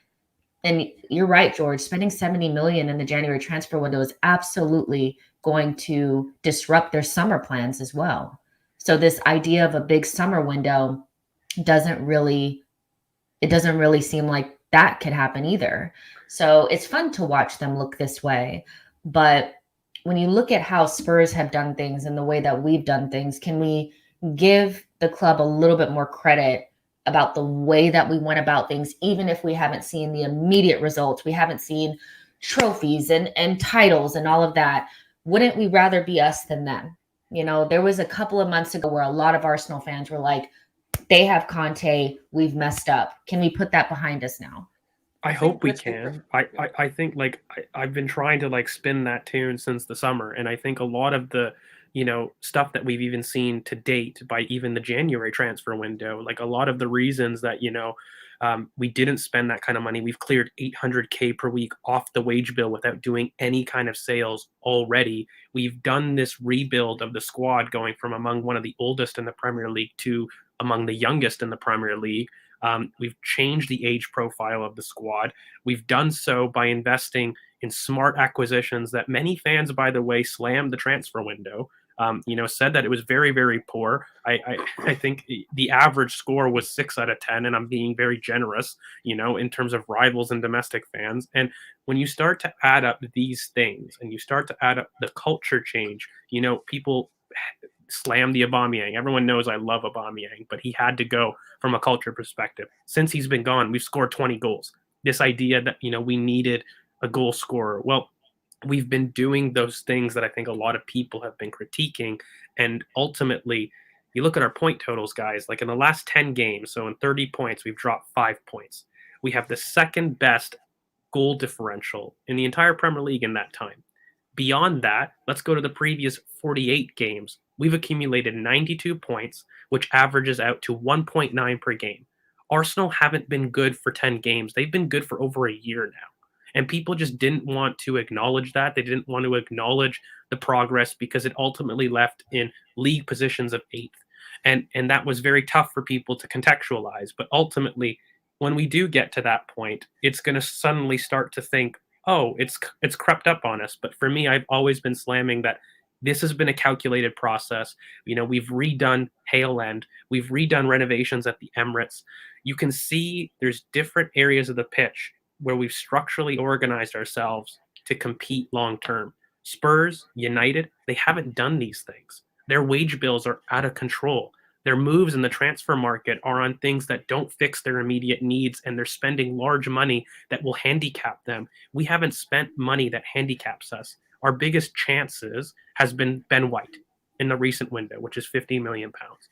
Speaker 1: and you're right, George, spending 70 million in the January transfer window is absolutely going to disrupt their summer plans as well. So this idea of a big summer window doesn't really seem like that could happen either. So it's fun to watch them look this way. But when you look at how Spurs have done things and the way that we've done things, can we give the club a little bit more credit about the way that we went about things, even if we haven't seen the immediate results, we haven't seen trophies and titles and all of that? Wouldn't we rather be us than them? You know, there was a couple of months ago where a lot of Arsenal fans were like, they have Kante, we've messed up. Can we put that behind us now?
Speaker 2: I hope we can. I think, like, I've been trying to, like, spin that tune since the summer, and I think a lot of the, you know, stuff that we've even seen to date by even the January transfer window, like a lot of the reasons that, you know, we didn't spend that kind of money. We've cleared 800K per week off the wage bill without doing any kind of sales already. We've done this rebuild of the squad going from among one of the oldest in the Premier League to among the youngest in the Premier League. We've changed the age profile of the squad. We've done so by investing in smart acquisitions that many fans, by the way, slammed the transfer window. said that it was very, very poor. I think the average score was 6 out of 10, and I'm being very generous, in terms of rivals and domestic fans. And when you start to add up these things and you start to add up the culture change, people slam the Aubameyang. Everyone knows I love Aubameyang, but he had to go from a culture perspective. Since he's been gone, we've scored 20 goals. This idea that, we needed a goal scorer. Well, we've been doing those things that I think a lot of people have been critiquing. And ultimately, you look at our point totals, guys, like in the last 10 games, so in 30 points, we've dropped 5 points. We have the second best goal differential in the entire Premier League in that time. Beyond that, let's go to the previous 48 games. We've accumulated 92 points, which averages out to 1.9 per game. Arsenal haven't been good for 10 games. They've been good for over a year now. And people just didn't want to acknowledge that. They didn't want to acknowledge the progress because it ultimately left in league positions of 8th. And that was very tough for people to contextualize. But ultimately, when we do get to that point, it's going to suddenly start to think, oh, it's crept up on us. But for me, I've always been slamming that this has been a calculated process. We've redone Hale End. We've redone renovations at the Emirates. You can see there's different areas of the pitch where we've structurally organized ourselves to compete long term. Spurs, United, they haven't done these things. Their wage bills are out of control. Their moves in the transfer market are on things that don't fix their immediate needs, and they're spending large money that will handicap them. We haven't spent money that handicaps us. Our biggest chances has been Ben White in the recent window, which is 50 million pounds.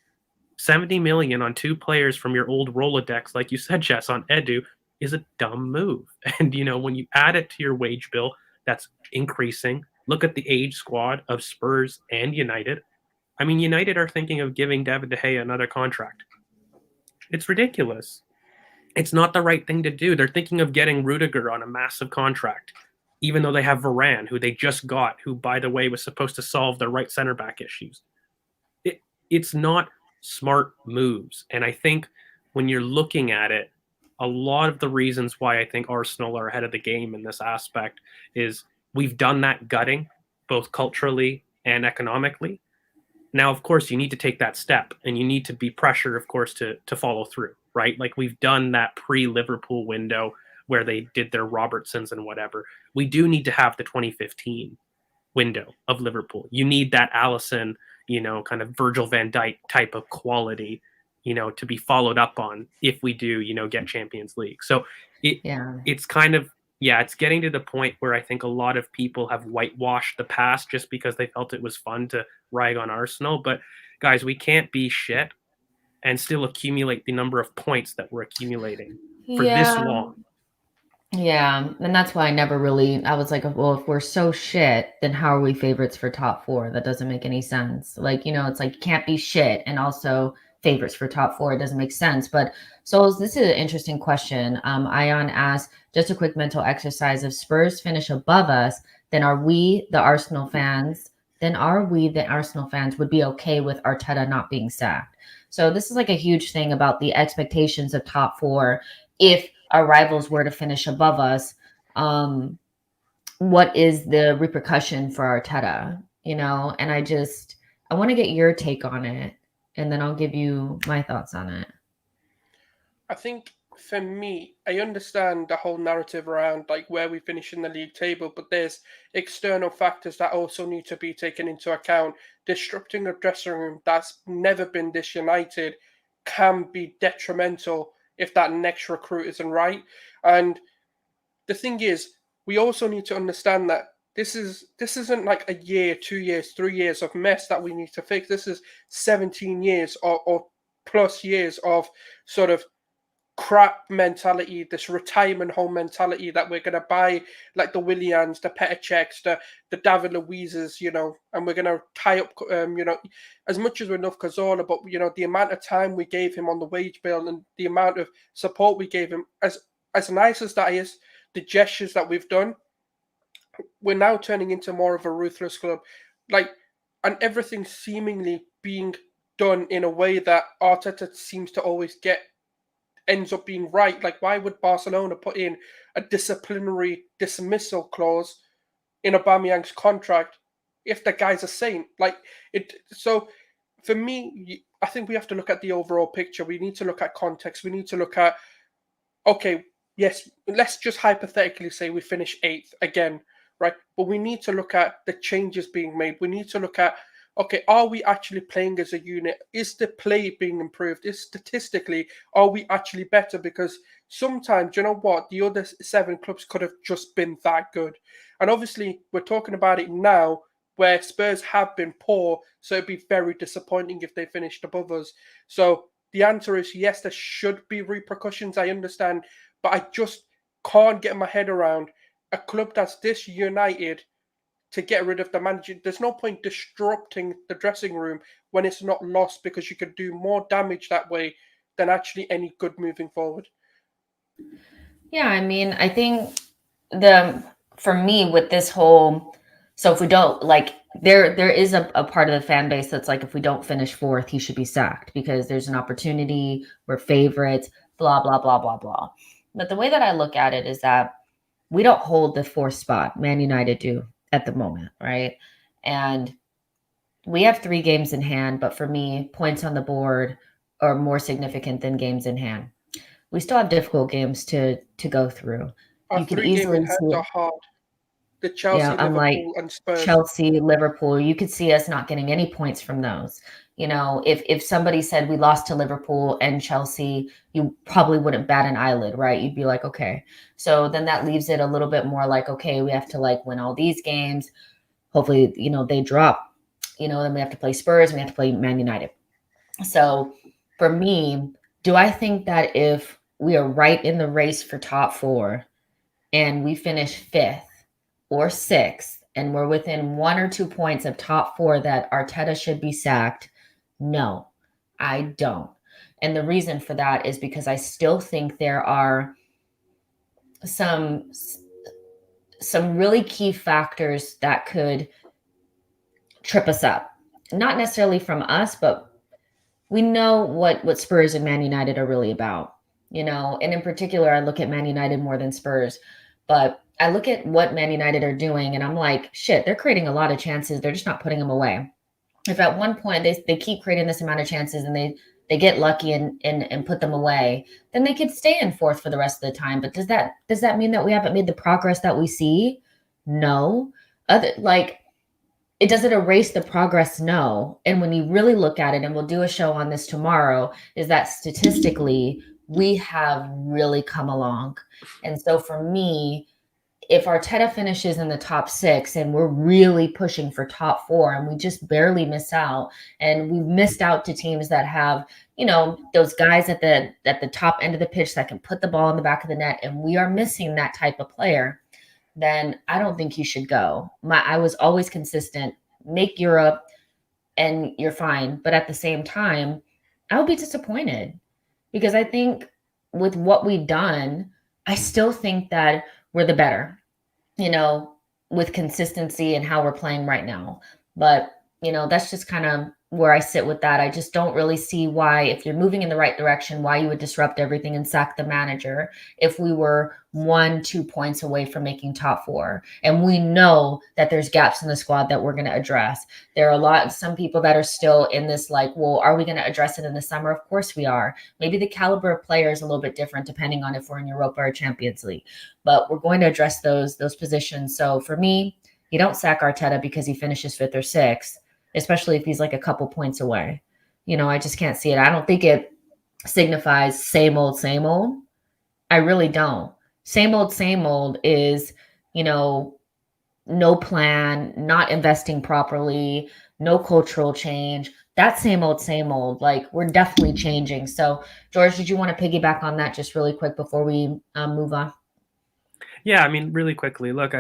Speaker 2: 70 million on 2 players from your old Rolodex, like you said, Jess, on Edu, is a dumb move. And, when you add it to your wage bill, that's increasing. Look at the age squad of Spurs and United. I mean, United are thinking of giving David De Gea another contract. It's ridiculous. It's not the right thing to do. They're thinking of getting Rudiger on a massive contract, even though they have Varane, who they just got, who, by the way, was supposed to solve their right center back issues. It's not smart moves. And I think when you're looking at it, a lot of the reasons why I think Arsenal are ahead of the game in this aspect is we've done that gutting, both culturally and economically. Now, of course, you need to take that step and you need to be pressured, of course, to follow through, right? Like we've done that pre-Liverpool window where they did their Robertsons and whatever. We do need to have the 2015 window of Liverpool. You need that Alisson, kind of Virgil van Dijk type of quality, to be followed up on if we do, get Champions League. So it's kind of, it's getting to the point where I think a lot of people have whitewashed the past just because they felt it was fun to rag on Arsenal. But guys, we can't be shit and still accumulate the number of points that we're accumulating for this long.
Speaker 1: Yeah, and that's why I was like, well, if we're so shit, then how are we favorites for top 4? That doesn't make any sense. Like, it's like you can't be shit and also favorites for top 4. It doesn't make sense. But so this is an interesting question. Ion asked, just a quick mental exercise. If Spurs finish above us, then are we the Arsenal fans would be okay with Arteta not being sacked? So this is like a huge thing about the expectations of top 4. If our rivals were to finish above us, what is the repercussion for Arteta? And I want to get your take on it, and then I'll give you my thoughts on it.
Speaker 3: I think for me, I understand the whole narrative around like where we finish in the league table, but there's external factors that also need to be taken into account. Disrupting a dressing room that's never been disunited can be detrimental if that next recruit isn't right. And the thing is, we also need to understand that this isn't like a year, 2 years, 3 years of mess that we need to fix. This is 17 years or plus years of sort of crap mentality, this retirement home mentality that we're going to buy like the Willians, the Petr Cechs, the David Luizes, and we're going to tie up, as much as we love Cazorla, but, the amount of time we gave him on the wage bill and the amount of support we gave him, as nice as that is, the gestures that we've done, we're now turning into more of a ruthless club. And everything seemingly being done in a way that Arteta seems to always ends up being right. Like, why would Barcelona put in a disciplinary dismissal clause in Aubameyang's contract if the guy's a saint. Like it. So for me, I think we have to look at the overall picture. We need to look at context. We need to look at, okay, yes, let's just hypothetically say we finish 8th again, right? But we need to look at the changes being made. We need to look at, okay, are we actually playing as a unit? Is the play being improved? Is statistically, are we actually better? Because sometimes, you know what, the other 7 clubs could have just been that good. And obviously, we're talking about it now where Spurs have been poor, so it'd be very disappointing if they finished above us. So the answer is yes, there should be repercussions. I understand, but I just can't get my head around a club that's this united to get rid of the manager. There's no point disrupting the dressing room when it's not lost, because you could do more damage that way than actually any good moving forward.
Speaker 1: Yeah, I mean, I think for me with this whole, so if we don't like, there is a part of the fan base that's like, if we don't finish 4th, he should be sacked because there's an opportunity, we're favorites, blah blah blah blah blah. But the way that I look at it is that we don't hold the 4th spot. Man United do at the moment, right? And we have 3 games in hand, but for me, points on the board are more significant than games in hand. We still have difficult games to go through.
Speaker 3: Our
Speaker 1: You could
Speaker 3: 3 game
Speaker 1: easily
Speaker 3: in
Speaker 1: see
Speaker 3: hands
Speaker 1: it.
Speaker 3: are hard. The
Speaker 1: Yeah,
Speaker 3: Chelsea,
Speaker 1: unlike
Speaker 3: Liverpool, and Spurs.
Speaker 1: Chelsea, Liverpool, you could see us not getting any points from those. You know, if somebody said we lost to Liverpool and Chelsea, you probably wouldn't bat an eyelid, right? You'd be like, okay. So then that leaves it a little bit more like, okay, we have to like win all these games. Hopefully, you know, they drop. You know, then we have to play Spurs and we have to play Man United. So for me, do I think that if we are right in the race for top 4 and we finish 5th or 6th and we're within 1 or 2 points of top 4 that Arteta should be sacked? No, I don't. And the reason for that is because I still think there are some really key factors that could trip us up. Not necessarily from us, but we know what Spurs and Man United are really about, you know, and in particular, I look at Man United more than Spurs, but I look at what Man United are doing and I'm like, shit, they're creating a lot of chances. They're just not putting them away. If at one point they keep creating this amount of chances and they get lucky and put them away, then they could stay in 4th for the rest of the time. But does that mean that we haven't made the progress that we see? No. Does it erase the progress? No. And when you really look at it, and we'll do a show on this tomorrow, is that statistically, we have really come along. And so for me, if Arteta finishes in the top 6 and we're really pushing for top 4 and we just barely miss out, and we've missed out to teams that have, you know, those guys at the top end of the pitch that can put the ball in the back of the net, and we are missing that type of player, then I don't think he should go. I was always consistent. Make Europe and you're fine. But at the same time, I would be disappointed because I think with what we've done, I still think that we're the better, you know, with consistency and how we're playing right now. But, you know, that's just kind of where I sit with that. I just don't really see why, if you're moving in the right direction, why you would disrupt everything and sack the manager if we were 1-2 points away from making top 4. And we know that there's gaps in the squad that we're going to address. There are some people that are still in this like, well, are we going to address it in the summer? Of course we are. Maybe the caliber of player is a little bit different depending on if we're in Europa or Champions League, but we're going to address those positions. So for me, you don't sack Arteta because he finishes 5th or 6th, especially if he's like a couple points away. You know, I just can't see it. I don't think it signifies same old, same old. I really don't. Same old is, you know, no plan, not investing properly, no cultural change. That's same old. Like, we're definitely changing. So, George, did you want to piggyback on that just really quick before we move on?
Speaker 2: Yeah, I mean, really quickly. Look,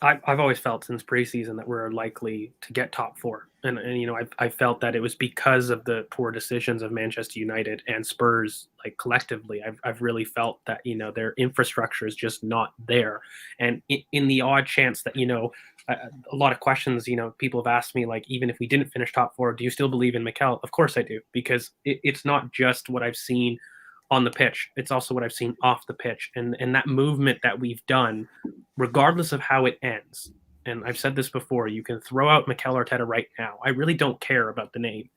Speaker 2: I've always felt since preseason that we're likely to get top 4, and you know, I felt that it was because of the poor decisions of Manchester United and Spurs, like collectively. I've really felt that, you know, their infrastructure is just not there, and in the odd chance that, you know, a lot of questions, you know, people have asked me, like, even if we didn't finish top 4, do you still believe in Mikel? Of course I do, because it's not just what I've seen on the pitch, it's also what I've seen off the pitch, and that movement that we've done, regardless of how it ends. and I've said this before, you can throw out Mikel Arteta right now. I really don't care about the name.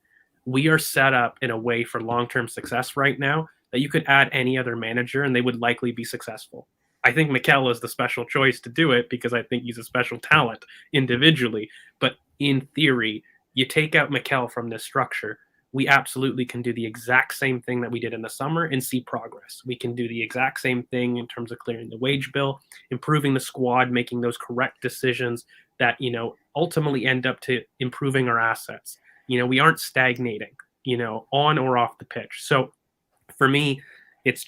Speaker 2: We are set up in a way for long-term success right now that you could add any other manager and they would likely be successful. I think Mikel is the special choice to do it because I think he's a special talent individually. But in theory, you take out Mikel from this structure, we absolutely can do the exact same thing that we did in the summer and see progress. We can do the exact same thing in terms of clearing the wage bill, improving the squad, making those correct decisions that, ultimately end up to improving our assets. We aren't stagnating, on or off the pitch. So for me, it's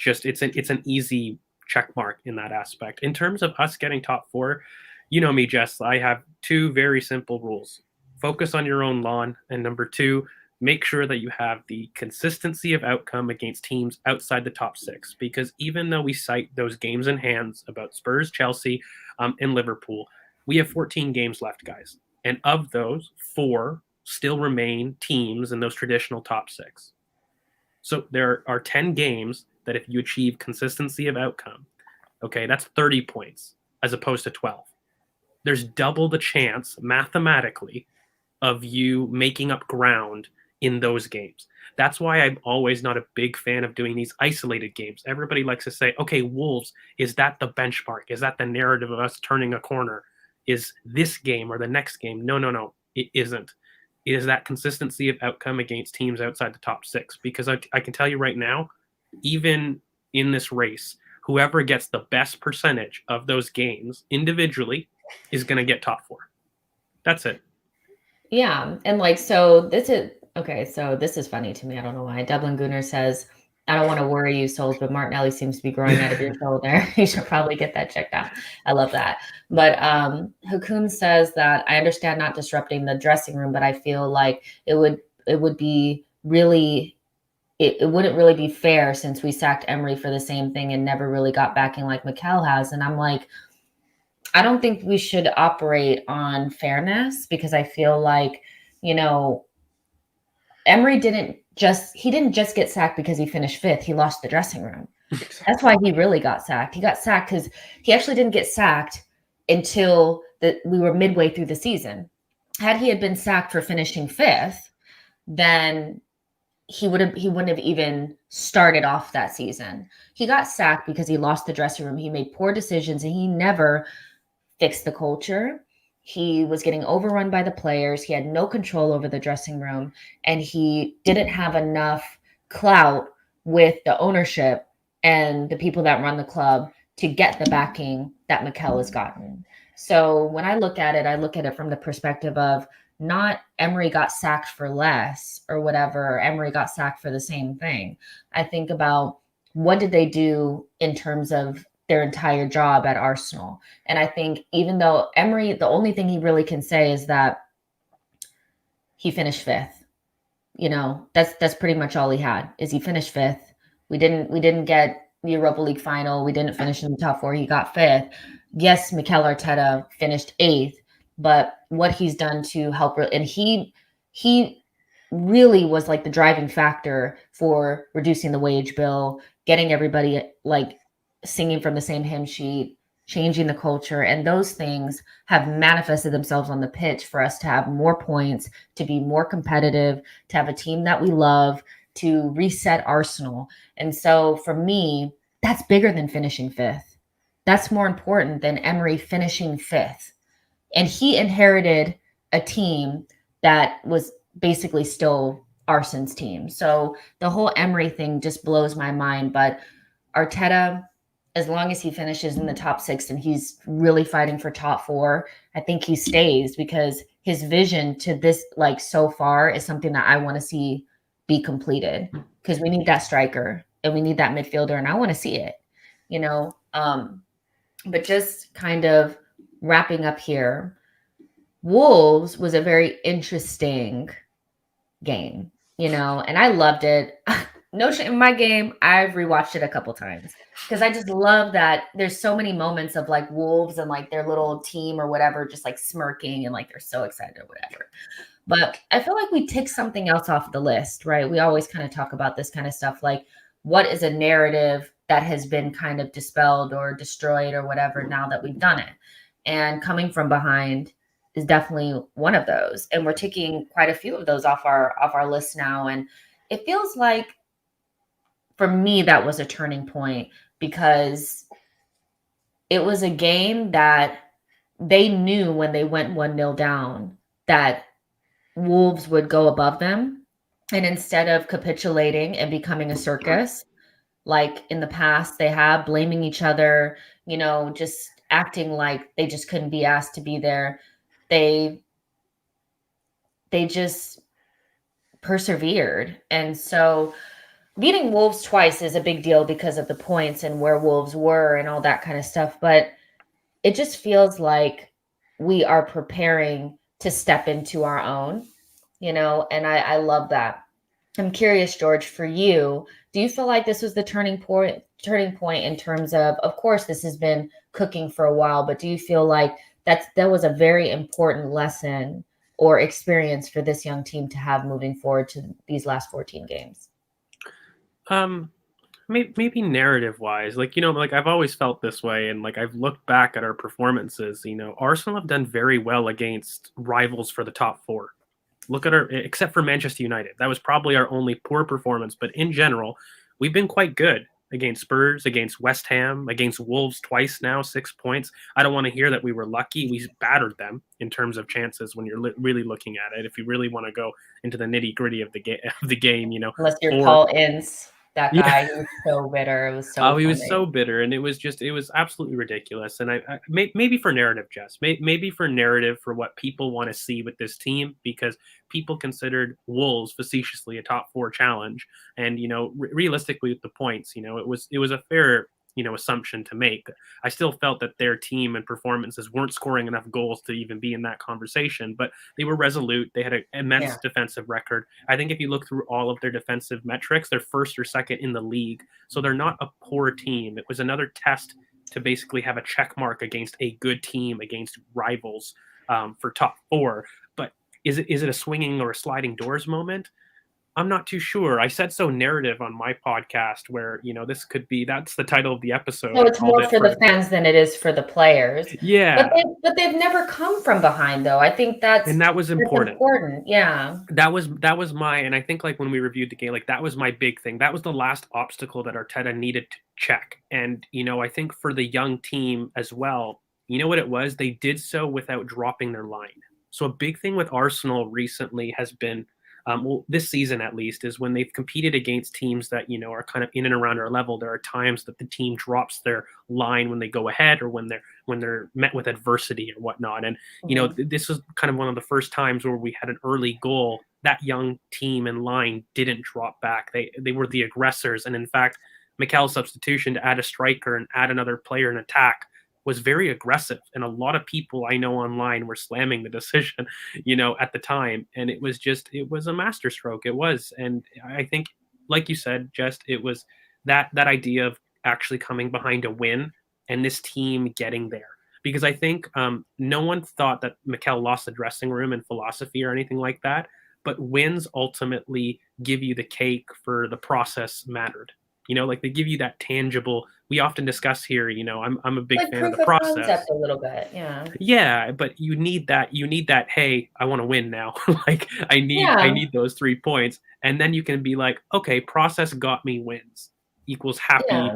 Speaker 2: an easy check mark in that aspect. In terms of us getting top four, you know me, Jess, I have two very simple rules. Focus on your own lawn. And number two, make sure that you have the consistency of outcome against teams outside the top six. Because even though we cite those games in hands about Spurs, Chelsea, and Liverpool, we have 14 games left, guys. And of those, 4 still remain teams in those traditional top six. So there are 10 games that if you achieve consistency of outcome, okay, that's 30 points as opposed to 12. There's double the chance mathematically of you making up ground in those games. That's why I'm always not a big fan of doing these isolated games. Everybody likes to say, okay, Wolves, is that the benchmark? Is that the narrative of us turning a corner? Is this game or the next game? No, it isn't. It is that consistency of outcome against teams outside the top six. Because I can tell you right now, even in this race, whoever gets the best percentage of those games individually is going to get top 4. That's it.
Speaker 1: Yeah. And so this is funny to me. I don't know why. Dublin Gunner says, I don't want to worry you, Souls, but Martinelli seems to be growing out of your shoulder. You should probably get that checked out. I love that. But Hakoon says that I understand not disrupting the dressing room, but I feel like it wouldn't really be fair since we sacked Emery for the same thing and never really got backing like Mikel has. And I'm like, I don't think we should operate on fairness because I feel like, Emery didn't just get sacked because he finished 5th. He lost the dressing room. That's why he really got sacked. He got sacked because he actually didn't get sacked until we were midway through the season. Had he been sacked for finishing 5th, then he wouldn't have even started off that season. He got sacked because he lost the dressing room. He made poor decisions and he never fixed the culture. He was getting overrun by the players. He had no control over the dressing room, and he didn't have enough clout with the ownership and the people that run the club to get the backing that Mikel has gotten. So when I look at it from the perspective of not Emery got sacked for less or whatever, Emery got sacked for the same thing. I think about what did they do in terms of their entire job at Arsenal. And I think even though Emery, the only thing he really can say is that he finished 5th. That's pretty much all he had is he finished 5th. We didn't get the Europa League final. We didn't finish in the top 4. He got 5th. Yes, Mikel Arteta finished 8th, but what he's done to help, and he really was like the driving factor for reducing the wage bill, getting everybody singing from the same hymn sheet, changing the culture. And those things have manifested themselves on the pitch for us to have more points, to be more competitive, to have a team that we love, to reset Arsenal. And so for me, that's bigger than finishing 5th. That's more important than Emery finishing 5th. And he inherited a team that was basically still Arsenal's team. So the whole Emery thing just blows my mind. But Arteta, as long as he finishes in the top 6 and he's really fighting for top 4, I think he stays because his vision to this, so far, is something that I want to see be completed because we need that striker and we need that midfielder, and I want to see it, But just kind of wrapping up here, Wolves was a very interesting game, and I loved it. No shit in my game. I've rewatched it a couple times because I just love that there's so many moments of Wolves and their little team or whatever, just smirking and they're so excited or whatever. But I feel like we tick something else off the list, right? We always kind of talk about this kind of stuff, what is a narrative that has been kind of dispelled or destroyed or whatever now that we've done it. and coming from behind is definitely one of those. And we're taking quite a few of those off our list now. And it feels like for me that was a turning point because it was a game that they knew when they went 1-0 down that Wolves would go above them. And instead of capitulating and becoming a circus, like in the past they have, blaming each other, just acting like they just couldn't be asked to be there, they just persevered. And so beating Wolves twice is a big deal because of the points and where Wolves were and all that kind of stuff. But it just feels like we are preparing to step into our own, and I love that. I'm curious, George, for you, do you feel like this was the turning point in terms of course, this has been cooking for a while, but do you feel like that was a very important lesson or experience for this young team to have moving forward to these last 14 games?
Speaker 2: Maybe narrative wise, like I've always felt this way, and like I've looked back at our performances. Arsenal have done very well against rivals for the top four. Look at except for Manchester United, that was probably our only poor performance. But in general, we've been quite good against Spurs, against West Ham, against Wolves twice now, 6 points. I don't want to hear that we were lucky. We battered them in terms of chances when you're really looking at it. If you really want to go into the nitty gritty of the game,
Speaker 1: Unless you're Paul Ince. That guy, he was so bitter. It was so funny.
Speaker 2: He was so bitter, and it was absolutely ridiculous. And I maybe for narrative, Jess, maybe for narrative for what people want to see with this team, because people considered Wolves facetiously a top four challenge, and realistically with the points, it was a fair assumption to make. I still felt that their team and performances weren't scoring enough goals to even be in that conversation, but they were resolute. They had an immense defensive record. I think if you look through all of their defensive metrics, they're first or second in the league. So they're not a poor team. It was another test to basically have a check mark against a good team, against rivals for top four. But is it a swinging or a sliding doors moment? I'm not too sure. I said so narrative on my podcast where, this could be, that's the title of the episode.
Speaker 1: So it's more for the fans than it is for the players.
Speaker 2: Yeah.
Speaker 1: But they've never come from behind though. I think that
Speaker 2: was important.
Speaker 1: Yeah.
Speaker 2: That was and I think like when we reviewed the game, like that was my big thing. That was the last obstacle that Arteta needed to check. And, I think for the young team as well, what it was? They did so without dropping their line. So a big thing with Arsenal recently has been, this season at least, is when they've competed against teams that are kind of in and around our level. There are times that the team drops their line when they go ahead, or when they're met with adversity or whatnot. And this was kind of one of the first times where we had an early goal. That young team and line didn't drop back. They were the aggressors, and in fact, Mikel's substitution to add a striker and add another player in attack was very aggressive. And a lot of people I know online were slamming the decision, at the time. And it was a masterstroke. It was. And I think, like you said, just, it was that idea of actually coming behind a win and this team getting there. Because I think no one thought that Mikel lost the dressing room in philosophy or anything like that. But wins ultimately give you the cake for the process mattered. Like they give you that tangible. We often discuss here, I'm a big fan of the process.
Speaker 1: Concept a little bit, yeah.
Speaker 2: Yeah, but you need that. Hey, I want to win now. Like I need those 3 points, and then you can be like, okay, process got me wins equals happy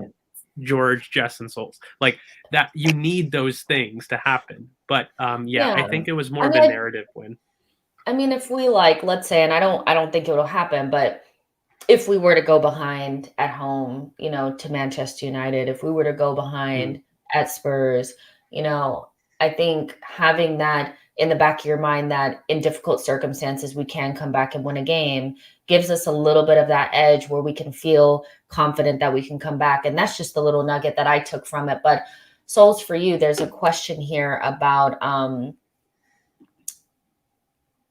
Speaker 2: George, Jess, and Souls. Like that. You need those things to happen. But I think it was more of a narrative win.
Speaker 1: I mean, if we let's say, and I don't think it'll happen, but if we were to go behind at home, to Manchester United, if we were to go behind at Spurs, I think having that in the back of your mind that in difficult circumstances, we can come back and win a game gives us a little bit of that edge where we can feel confident that we can come back. And that's just the little nugget that I took from it. But Souls, for you, there's a question here about,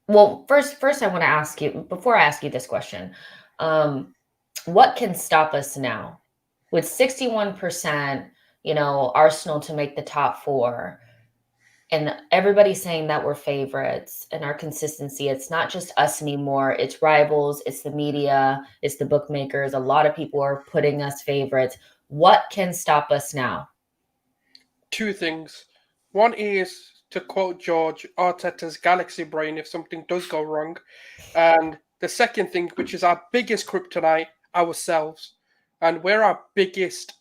Speaker 1: well, first I want to ask you, before I ask you this question, what can stop us now with 61%, Arsenal to make the top four, and everybody saying that we're favorites, and our consistency? It's not just us anymore. It's rivals. It's the media. It's the bookmakers. A lot of people are putting us favorites. What can stop us now?
Speaker 3: 2 things. One is, to quote George, Arteta's galaxy brain if something does go wrong. And the second thing, which is our biggest kryptonite, ourselves. And we're our biggest,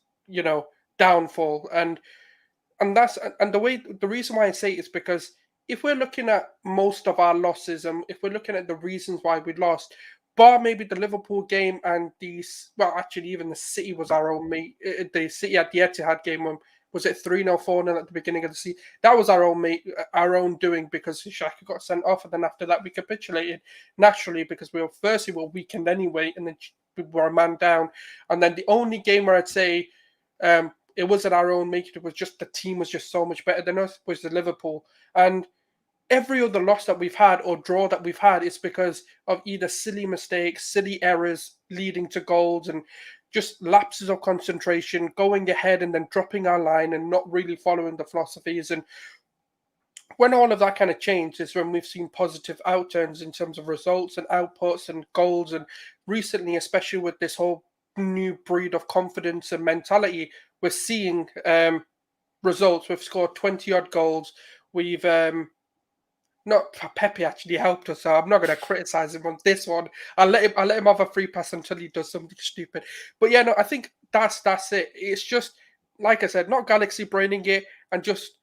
Speaker 3: downfall. And the reason why I say it is because if we're looking at most of our losses, and if we're looking at the reasons why we lost, bar maybe the Liverpool game and actually even the City was our own mate. The City at the Etihad game, was it 3-0, 4-0 at the beginning of the season? That was our own mate, our own doing, because Xhaka got sent off, and then after that we capitulated naturally because we were weakened anyway, and then we were a man down. And then the only game where I'd say it wasn't our own make. It was just the team was just so much better than us, was the Liverpool. And every other loss that we've had or draw that we've had is because of either silly mistakes, silly errors leading to goals, and just lapses of concentration, going ahead and then dropping our line and not really following the philosophies. And when all of that kind of changed is when we've seen positive outturns in terms of results and outputs and goals. And recently, especially with this whole new breed of confidence and mentality, we're seeing results. We've scored 20 odd goals. We've not Pepe actually helped us, so I'm not going to criticize him on this one. I'll let him have a free pass until he does something stupid. But yeah, no, I think that's it. It's just, like I said, not galaxy braining it, and just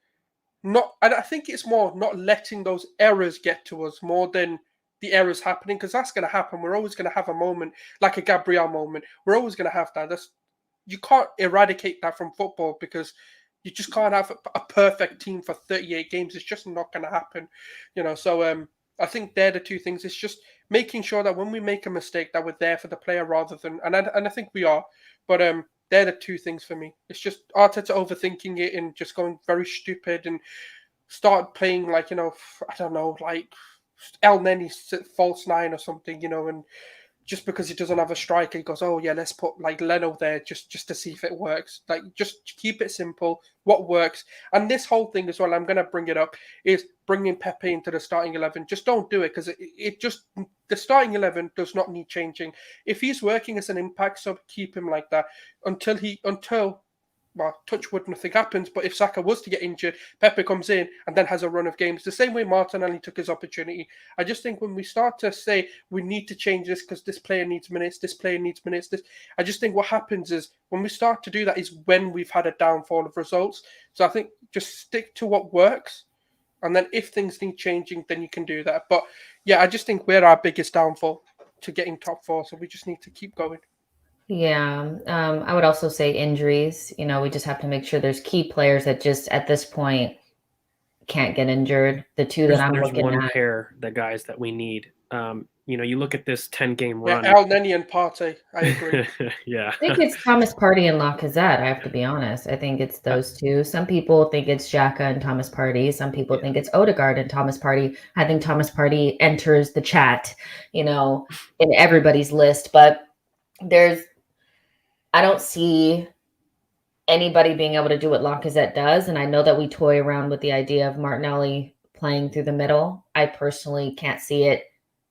Speaker 3: not. And I think it's more not letting those errors get to us more than the errors happening, because that's going to happen. We're always going to have a moment like a Gabriel moment. We're always going to have that. You can't eradicate that from football, because you just can't have a perfect team for 38 games. It's just not going to happen, So I think they're the two things. It's just making sure that when we make a mistake, that we're there for the player rather than, and I think we are. But they're the two things for me. It's just Arteta overthinking it and just going very stupid and start playing like, I don't know, like El Neni's false nine or something, and just because he doesn't have a striker, he goes, "Oh yeah, let's put like Leno there just to see if it works." Like, just keep it simple. What works? And this whole thing as well, I'm gonna bring it up, is bringing Pepe into the starting 11. Just don't do it, because it just, the starting 11 does not need changing. If he's working as an impact sub, keep him like that until well, touch wood, nothing happens. But if Saka was to get injured, Pepe comes in and then has a run of games. The same way Martinelli took his opportunity. I just think when we start to say we need to change this because this player needs minutes, I just think what happens is when we start to do that is when we've had a downfall of results. So I think just stick to what works. And then if things need changing, then you can do that. But yeah, I just think we're our biggest downfall to getting top four. So we just need to keep going.
Speaker 1: Yeah. I would also say injuries. We just have to make sure there's key players that just at this point can't get injured. The two that I'm
Speaker 2: There's
Speaker 1: looking
Speaker 2: one
Speaker 1: at.
Speaker 2: pair, the guys that we need. You look at this 10-game
Speaker 3: Yeah,
Speaker 2: run.
Speaker 3: El Neni and Partey, I agree.
Speaker 2: Yeah.
Speaker 1: I think it's Thomas Partey and Lacazette. I have to be honest. I think it's those two. Some people think it's Xhaka and Thomas Partey. Some people think it's Odegaard and Thomas Partey. I think Thomas Partey enters the chat, in everybody's list. But I don't see anybody being able to do what Lacazette does. And I know that we toy around with the idea of Martinelli playing through the middle. I personally can't see it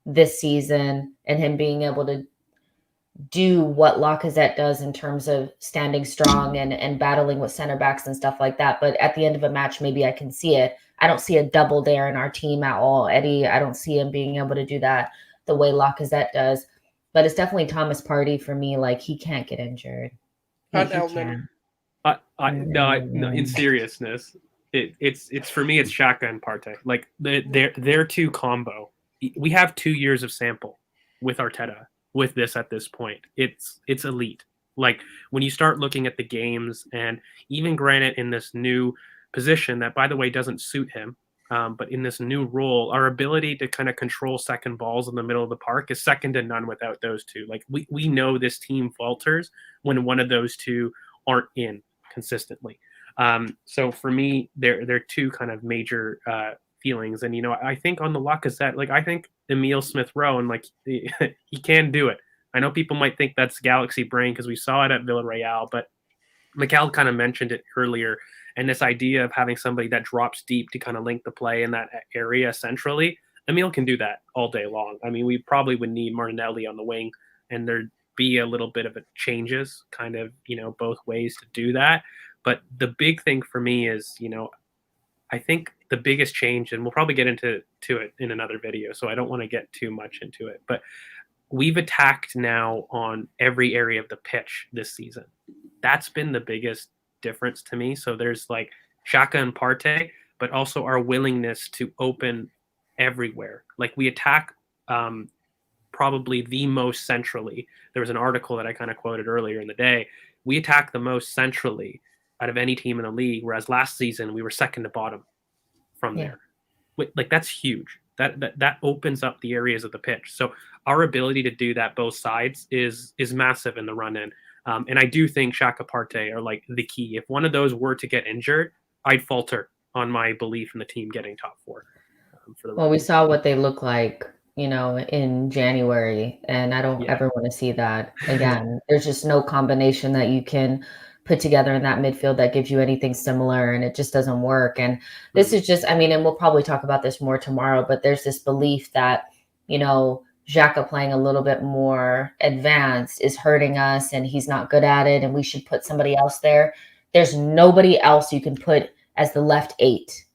Speaker 1: this season, and him being able to do what Lacazette does in terms of standing strong and battling with center backs and stuff like that. But at the end of a match, maybe I can see it. I don't see a double there in our team at all. Eddie, I don't see him being able to do that the way Lacazette does. But it's definitely Thomas Partey for me. Like, he can't get injured.
Speaker 3: And
Speaker 1: He
Speaker 3: El Neni.
Speaker 2: No, in seriousness, it's for me, it's Xhaka and Partey. Like their two combo. We have 2 years of sample with Arteta with this at this point. It's elite. Like when you start looking at the games, and even granted in this new position that, by the way, doesn't suit him, but in this new role, our ability to kind of control second balls in the middle of the park is second to none without those two. Like we know this team falters when one of those two aren't in consistently. So for me, they're two kind of major feelings. And I think on the Lacazette, like I think Emile Smith-Rowe, and like he can do it. I know people might think that's galaxy brain because we saw it at Villarreal, but Mikhail kind of mentioned it earlier. And this idea of having somebody that drops deep to kind of link the play in that area centrally, Emile can do that all day long. I mean, we probably would need Martinelli on the wing, and there'd be a little bit of a changes kind of, both ways to do that. But the big thing for me is, I think the biggest change, and we'll probably get into it in another video, so I don't want to get too much into it, but we've attacked now on every area of the pitch this season. That's been the biggest difference to me. So there's like Xhaka and Partey, but also our willingness to open everywhere. Like we attack probably the most centrally. There was an article that I kind of quoted earlier in the day. We attack the most centrally out of any team in the league, whereas last season we were second to bottom from there. Like that's huge. That opens up the areas of the pitch. So our ability to do that both sides is massive in the run in. And I do think Xhaka Partey are like the key. If one of those were to get injured, I'd falter on my belief in the team getting top four. For the
Speaker 1: well, we saw what they look like, in January, and I don't ever want to see that again. There's just no combination that you can put together in that midfield that gives you anything similar, and it just doesn't work. And this is just, and we'll probably talk about this more tomorrow, but there's this belief that, Xhaka playing a little bit more advanced is hurting us and he's not good at it and we should put somebody else there. There's nobody else you can put as the left 8.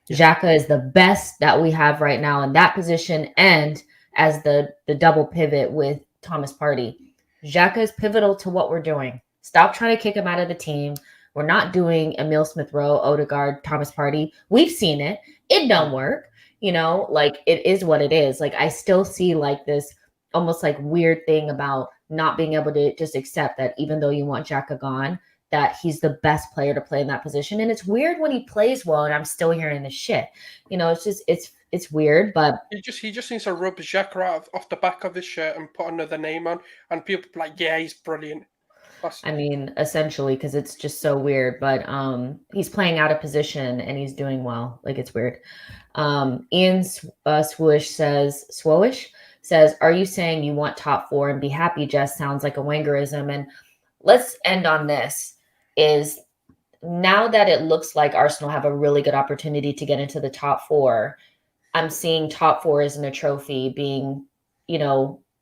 Speaker 1: Xhaka is the best that we have right now in that position and as the double pivot with Thomas Partey. Xhaka is pivotal to what we're doing. Stop trying to kick him out of the team. We're not doing Emile Smith-Rowe, Odegaard, Thomas Partey. We've seen it. It don't work. Like it is what it is. Like I still see like this almost like weird thing about not being able to just accept that even though you want Xhaka gone, that he's the best player to play in that position. And it's weird when he plays well and I'm still hearing this shit. It's just, it's weird, but
Speaker 3: he just needs to rub Xhaka off the back of his shirt and put another name on and people be like, yeah, he's brilliant.
Speaker 1: Essentially, because it's just so weird, but he's playing out of position and he's doing well. Like it's weird. Ian Swish says, are you saying you want top 4 and be happy? Just sounds like a Wengerism. And let's end on this is now that it looks like Arsenal have a really good opportunity to get into the top 4. I'm seeing top 4 isn't a trophy being,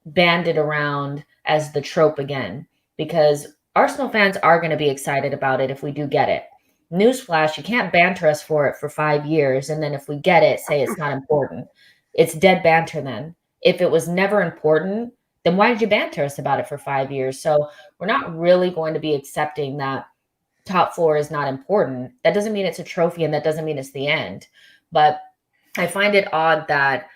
Speaker 1: banded around as the trope again, because Arsenal fans are going to be excited about it if we do get it. Newsflash, you can't banter us for it for 5 years. And then if we get it, say it's not important. It's dead banter then. If it was never important, then why did you banter us about it for 5 years? So we're not really going to be accepting that top 4 is not important. That doesn't mean it's a trophy and that doesn't mean it's the end. But I find it odd that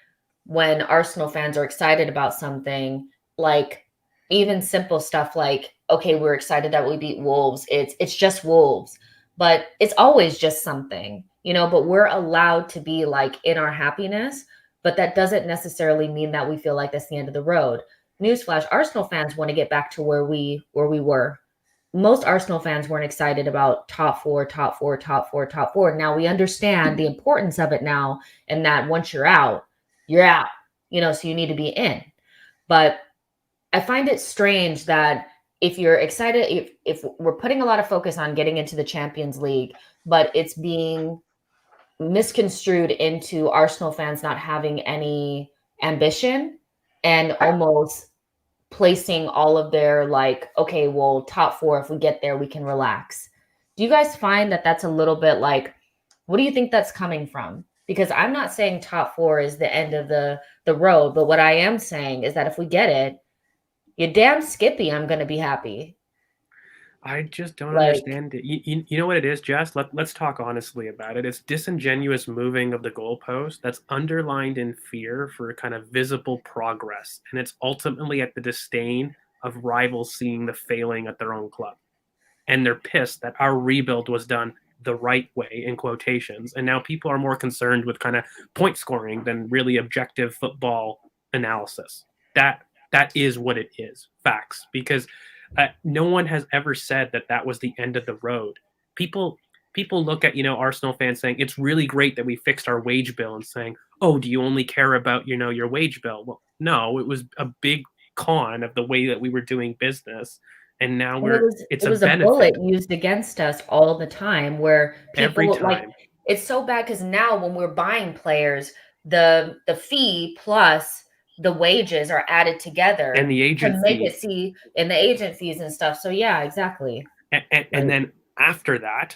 Speaker 1: when Arsenal fans are excited about something, like even simple stuff like, okay, we're excited that we beat Wolves. It's just Wolves, but it's always just something, but we're allowed to be like in our happiness, but that doesn't necessarily mean that we feel like that's the end of the road. Newsflash, Arsenal fans want to get back to where we were. Most Arsenal fans weren't excited about top 4. Now we understand the importance of it now, and that once you're out, so you need to be in. But I find it strange that if you're excited, if we're putting a lot of focus on getting into the Champions League, but it's being misconstrued into Arsenal fans not having any ambition and almost placing all of their like, okay, well, top 4, if we get there, we can relax. Do you guys find that that's a little bit like, what do you think that's coming from? Because I'm not saying top 4 is the end of the road, but what I am saying is that if we get it, you damn Skippy, I'm going to be happy.
Speaker 2: I just don't understand it. You know what it is, Jess? Let's talk honestly about it. It's disingenuous moving of the goalpost that's underlined in fear for kind of visible progress. And it's ultimately at the disdain of rivals seeing the failing at their own club. And they're pissed that our rebuild was done the right way, in quotations. And now people are more concerned with kind of point scoring than really objective football analysis. That is what it is, facts. Because no one has ever said that was the end of the road. People look at Arsenal fans saying it's really great that we fixed our wage bill and saying, oh, do you only care about your wage bill? Well, no, it was a big con of the way that we were doing business, and now
Speaker 1: it was a bullet used against us all the time. Where people like it's so bad because now when we're buying players, the fee plus the wages are added together
Speaker 2: and the agent
Speaker 1: to make it and the agent fees and stuff. So yeah, exactly.
Speaker 2: And then after that,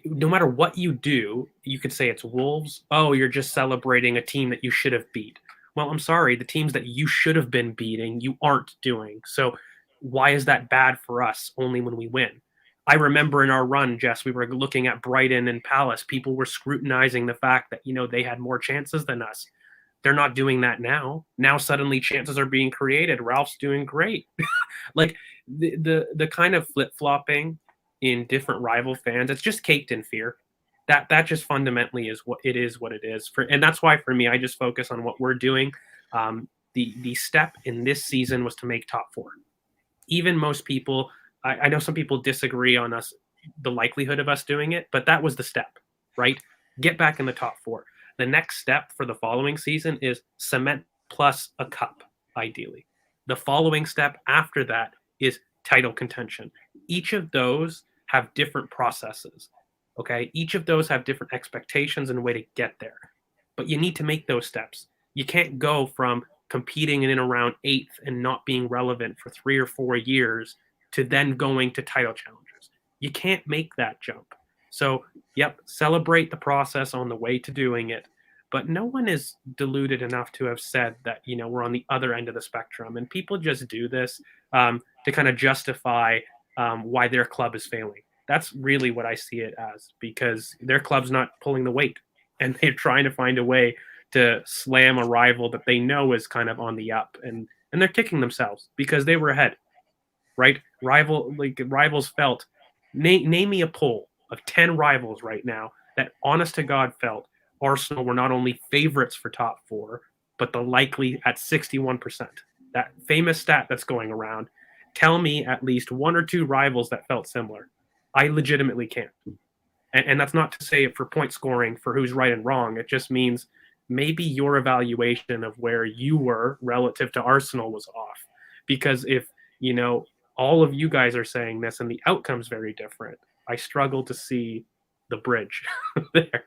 Speaker 2: no matter what you do, you could say it's Wolves. Oh, you're just celebrating a team that you should have beat. Well, I'm sorry, the teams that you should have been beating, you aren't doing. So why is that bad for us only when we win? I remember in our run, Jess, we were looking at Brighton and Palace. People were scrutinizing the fact that, they had more chances than us. They're not doing that now. Now suddenly chances are being created. Ralph's doing great. Like the kind of flip-flopping in different rival fans, it's just caked in fear. That just fundamentally is what it is. And that's why for me, I just focus on what we're doing. The step in this season was to make top four. Even most people, I know some people disagree on us, the likelihood of us doing it, but that was the step, right? Get back in the top four. The next step for the following season is cement plus a cup, ideally. The following step after that is title contention. Each of those have different processes, okay? Each of those have different expectations and a way to get there. But you need to make those steps. You can't go from competing in and around eighth and not being relevant for 3 or 4 years to then going to title challengers. You can't make that jump. So, yep, celebrate the process on the way to doing it. But no one is deluded enough to have said that, we're on the other end of the spectrum. And people just do this to kind of justify why their club is failing. That's really what I see it as, because their club's not pulling the weight. And they're trying to find a way to slam a rival that they know is kind of on the up. And they're kicking themselves because they were ahead, right? Rivals felt, name me a poll of 10 rivals right now that honest to God felt Arsenal were not only favorites for top four, but the likely at 61%. That famous stat that's going around. Tell me at least 1 or 2 rivals that felt similar. I legitimately can't. And that's not to say it for point scoring for who's right and wrong. It just means maybe your evaluation of where you were relative to Arsenal was off. Because if, all of you guys are saying this and the outcome's very different, I struggle to see the bridge there.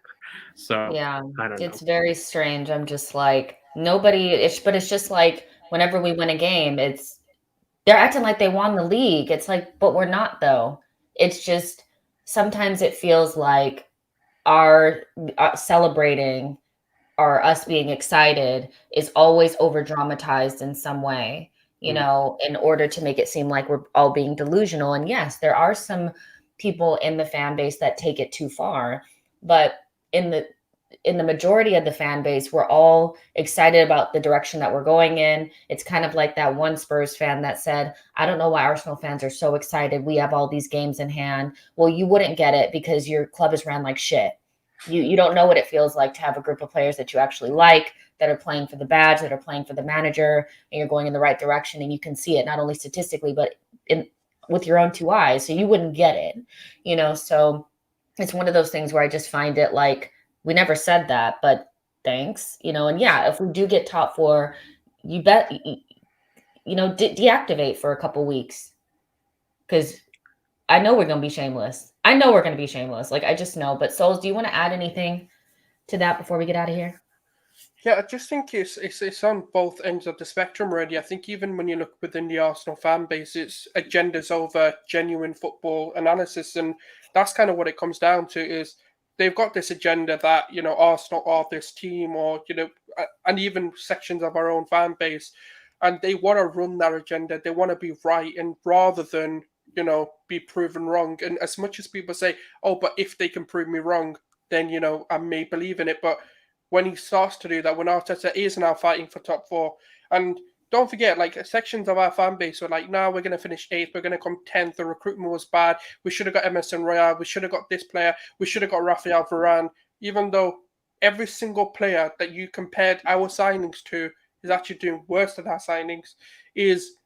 Speaker 2: So
Speaker 1: Yeah,
Speaker 2: I don't know.
Speaker 1: it's very strange. I'm just like, but it's just like whenever we win a game, they're acting like they won the league. It's like, but we're not though. It's just sometimes it feels like our celebrating or us being excited is always over dramatized in some way, in order to make it seem like we're all being delusional. And yes, there are some people in the fan base that take it too far, but in the majority of the fan base, we're all excited about the direction that we're going in. It's kind of like that one Spurs fan that said, I don't know why Arsenal fans are so excited. We have all these games in hand. Well, you wouldn't get it because your club is ran like shit. You don't know what it feels like to have a group of players that you actually like, that are playing for the badge, that are playing for the manager, and you're going in the right direction. And you can see it not only statistically, but with your own 2 eyes. So you wouldn't get it, so it's one of those things where I just find it like, we never said that, but thanks, and yeah, if we do get top four, you bet, deactivate for a couple weeks. Because I know we're going to be shameless. Like, I just know. But Souls, do you want to add anything to that before we get out of here?
Speaker 3: Yeah, I just think it's on both ends of the spectrum, really. I think even when you look within the Arsenal fan base, it's agendas over genuine football analysis, and that's kind of what it comes down to. Is they've got this agenda that Arsenal are this team, or and even sections of our own fan base, and they want to run that agenda. They want to be right, and rather than be proven wrong. And as much as people say, "Oh, but if they can prove me wrong, then I may believe in it," but when he starts to do that, when Arteta is now fighting for top four. And don't forget, like, sections of our fan base were like, "Now we're going to finish 8th, we're going to come 10th, the recruitment was bad, we should have got Emerson Royale, we should have got this player, we should have got Raphael Varane," even though every single player that you compared our signings to is actually doing worse than our signings, is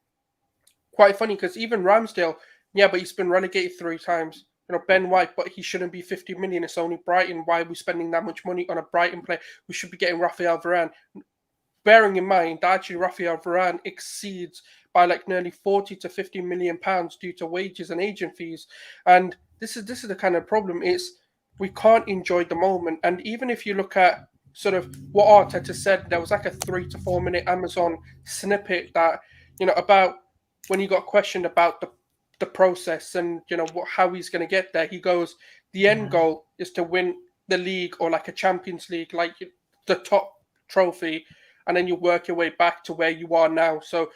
Speaker 3: quite funny, because even Ramsdale, yeah, but he's been relegated 3 times. Ben White, but he shouldn't be 50 million. It's only Brighton. Why are we spending that much money on a Brighton player? We should be getting Raphael Varane. Bearing in mind that actually Raphael Varane exceeds by like nearly 40 to 50 million pounds due to wages and agent fees. And this is the kind of problem. Is we can't enjoy the moment. And even if you look at sort of what Arteta said, there was like a 3 to 4 minute Amazon snippet that, about when he got questioned about the process and how he's going to get there. He goes, the end goal is to win the league or like a Champions League, like the top trophy, and then you work your way back to where you are now. So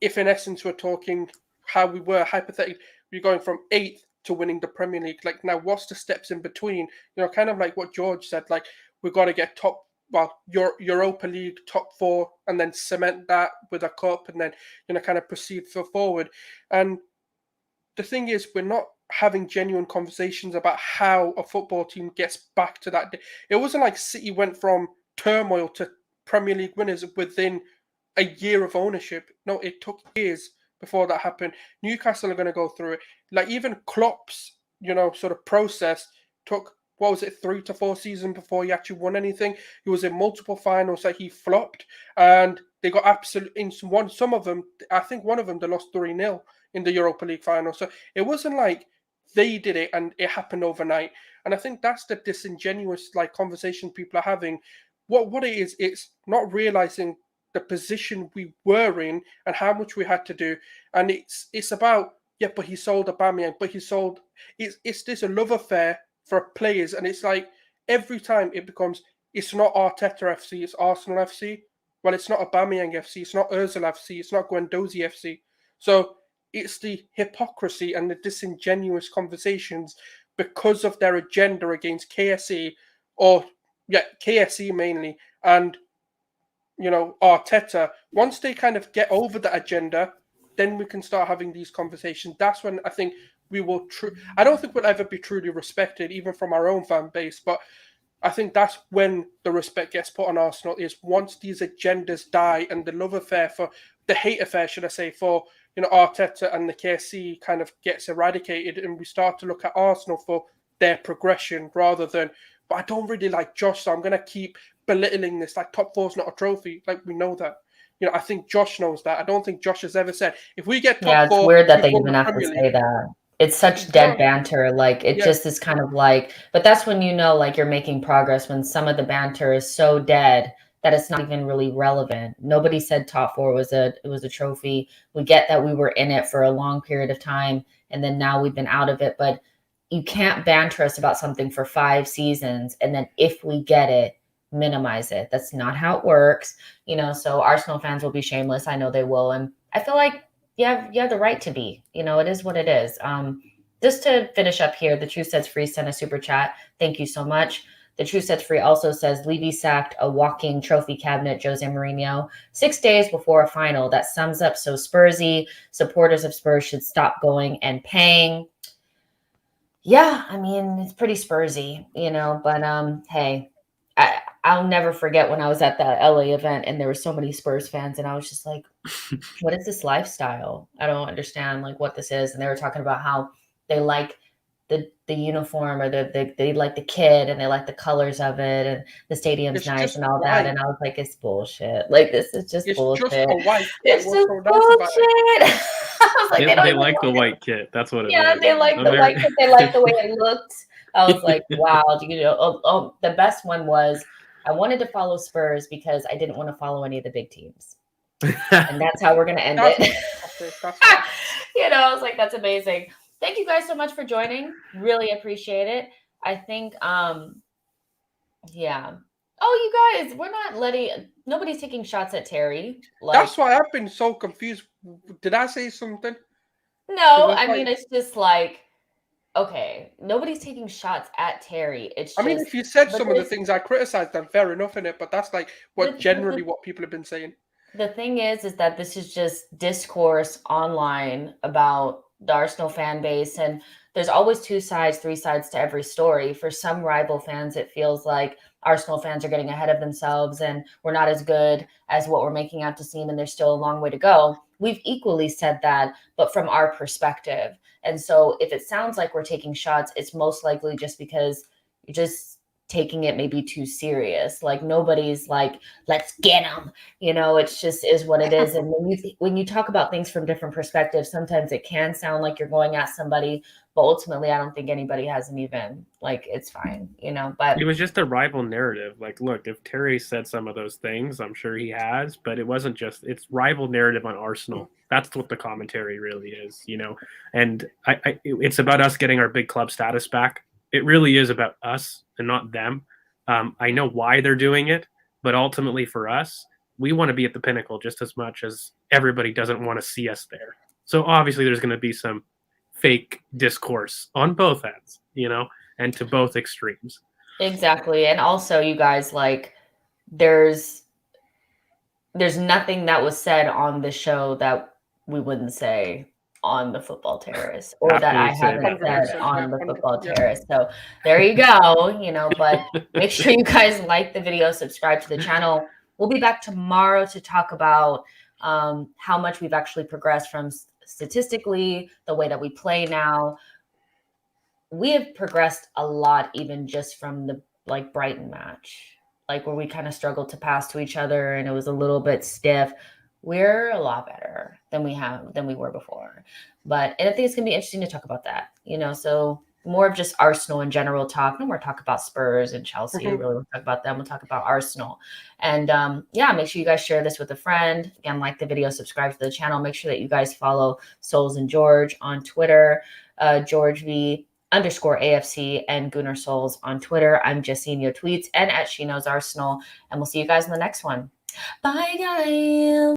Speaker 3: if in essence we're talking how we were hypothetically, we're going from 8th to winning the Premier League. Like now, what's the steps in between? Kind of like what George said. Like we've got to get Europa League top 4, and then cement that with a cup, and then kind of proceed forward. And the thing is, we're not having genuine conversations about how a football team gets back to that. It wasn't like City went from turmoil to Premier League winners within a year of ownership. No, it took years before that happened. Newcastle are going to go through it. Like even Klopp's, sort of process took, what was it, 3 to 4 seasons before he actually won anything. He was in multiple finals that he flopped, and they got absolutely in some of them. I think one of them they lost 3-0 in the Europa League final. So it wasn't like they did it and it happened overnight. And I think that's the disingenuous conversation people are having. What it is, it's not realizing the position we were in and how much we had to do. And it's about, but he sold Aubameyang, but he sold. It's this a love affair for players, and it's like every time it becomes, it's not Arteta FC, it's Arsenal FC. Well, it's not Aubameyang FC, it's not Ozil FC, it's not Guendouzi FC. So it's the hypocrisy and the disingenuous conversations because of their agenda against KSE, KSE mainly, and Arteta. Once they kind of get over that agenda, then we can start having these conversations. That's when I think we will. I don't think we'll ever be truly respected, even from our own fan base. But I think that's when the respect gets put on Arsenal, is once these agendas die and the love affair the hate affair, should I say, for Arteta and the KSC kind of gets eradicated, and we start to look at Arsenal for their progression rather than. But I don't really like Josh, so I'm going to keep belittling this. Like top 4's not a trophy. Like we know that. I think Josh knows that. I don't think Josh has ever said if we get top 4.
Speaker 1: It's weird that they even have to say that. It's such dead banter. Like it just is kind of like, but that's when you're making progress, when some of the banter is so dead that it's not even really relevant. Nobody said top 4 was a trophy. We get that we were in it for a long period of time, and then now we've been out of it. But you can't banter us about something for 5 seasons, and then if we get it, minimize it. That's not how it works. So Arsenal fans will be shameless. I know they will. And I feel like you have the right to be. It is what it is. Just to finish up here, the Truth Sets Free sent a super chat. Thank you so much. The Truth Sets Free also says Levy sacked a walking trophy cabinet, Jose Mourinho, 6 days before a final. That sums up so Spursy. Supporters of Spurs should stop going and paying. Yeah, I mean, it's pretty Spursy, but hey, I'll never forget when I was at the LA event and there were so many Spurs fans, and I was just like, what is this lifestyle? I don't understand what this is. And they were talking about how they like the uniform, or they like the kit, and they like the colors of it, and the stadium's nice and all that. And I was like, it's bullshit. This is just bullshit. It's just bullshit.
Speaker 2: They like the white kit. That's what it is.
Speaker 1: Yeah, they like the white kit. They like the way it looked. I was like, wow. The best one was, I wanted to follow Spurs because I didn't want to follow any of the big teams. And that's how we're going to end it. I was like, that's amazing. Thank you guys so much for joining. Really appreciate it. I think, yeah. Oh, you guys, we're not nobody's taking shots at Terry.
Speaker 3: That's why I've been so confused. Did I say something?
Speaker 1: No, I mean, it's just like, okay, nobody's taking shots at Terry. It's just,
Speaker 3: if you said some of the things I criticized, then fair enough in it. But that's what people have been saying.
Speaker 1: The thing is that this is just discourse online about the Arsenal fan base, and there's always 2 sides, 3 sides to every story. For some rival fans, it feels like Arsenal fans are getting ahead of themselves and we're not as good as what we're making out to seem, and there's still a long way to go. We've equally said that, but from our perspective. And so if it sounds like we're taking shots, it's most likely just because you're just taking it maybe too serious. Nobody's like, let's get them. It's just is what it is. And when you talk about things from different perspectives, sometimes it can sound like you're going at somebody, But ultimately, I don't think anybody has an even, like, it's fine, you know, but
Speaker 2: It was just a rival narrative. Like, look, if Terry said some of those things, I'm sure he has, but it wasn't just, it's rival narrative on Arsenal. That's what the commentary really is, you know? And it's about us getting our big club status back. It really is about us and not them. I know why they're doing it, but ultimately for us, we want to be at the pinnacle just as much as everybody doesn't want to see us there. So obviously there's going to be some fake discourse on both ends, you know, and to both extremes.
Speaker 1: exactly. And also, you guys, like, there's nothing that was said on the show that we wouldn't say on the Football Terrace, or that I
Speaker 2: Absolutely say
Speaker 1: haven't
Speaker 2: that.
Speaker 1: said
Speaker 3: 100%,
Speaker 1: on the
Speaker 3: 100%,
Speaker 1: Football
Speaker 3: yeah.
Speaker 1: Terrace. So there you go, you know, but make sure you guys like the video, subscribe to the channel. We'll be back tomorrow to talk about how much we've actually progressed from statistically, the way that we play now. We have progressed a lot, even just from the like Brighton match, like where we kind of struggled to pass to each other and it was a little bit stiff. We're a lot better than we were before. And I think it's gonna be interesting to talk about that, you know. So more of just Arsenal in general talk. No more talk about Spurs and Chelsea.
Speaker 3: Mhm.
Speaker 1: Really, we'll talk about them. We'll talk about Arsenal. And yeah, make sure you guys share this with a friend. Again, like the video, subscribe to the channel. Make sure that you guys follow Souls and George on Twitter, George V_AFC and Gunnar Souls on Twitter. I'm just seeing your tweets and at SheKnowsArsenal. And we'll see you guys in the next one. Bye, guys.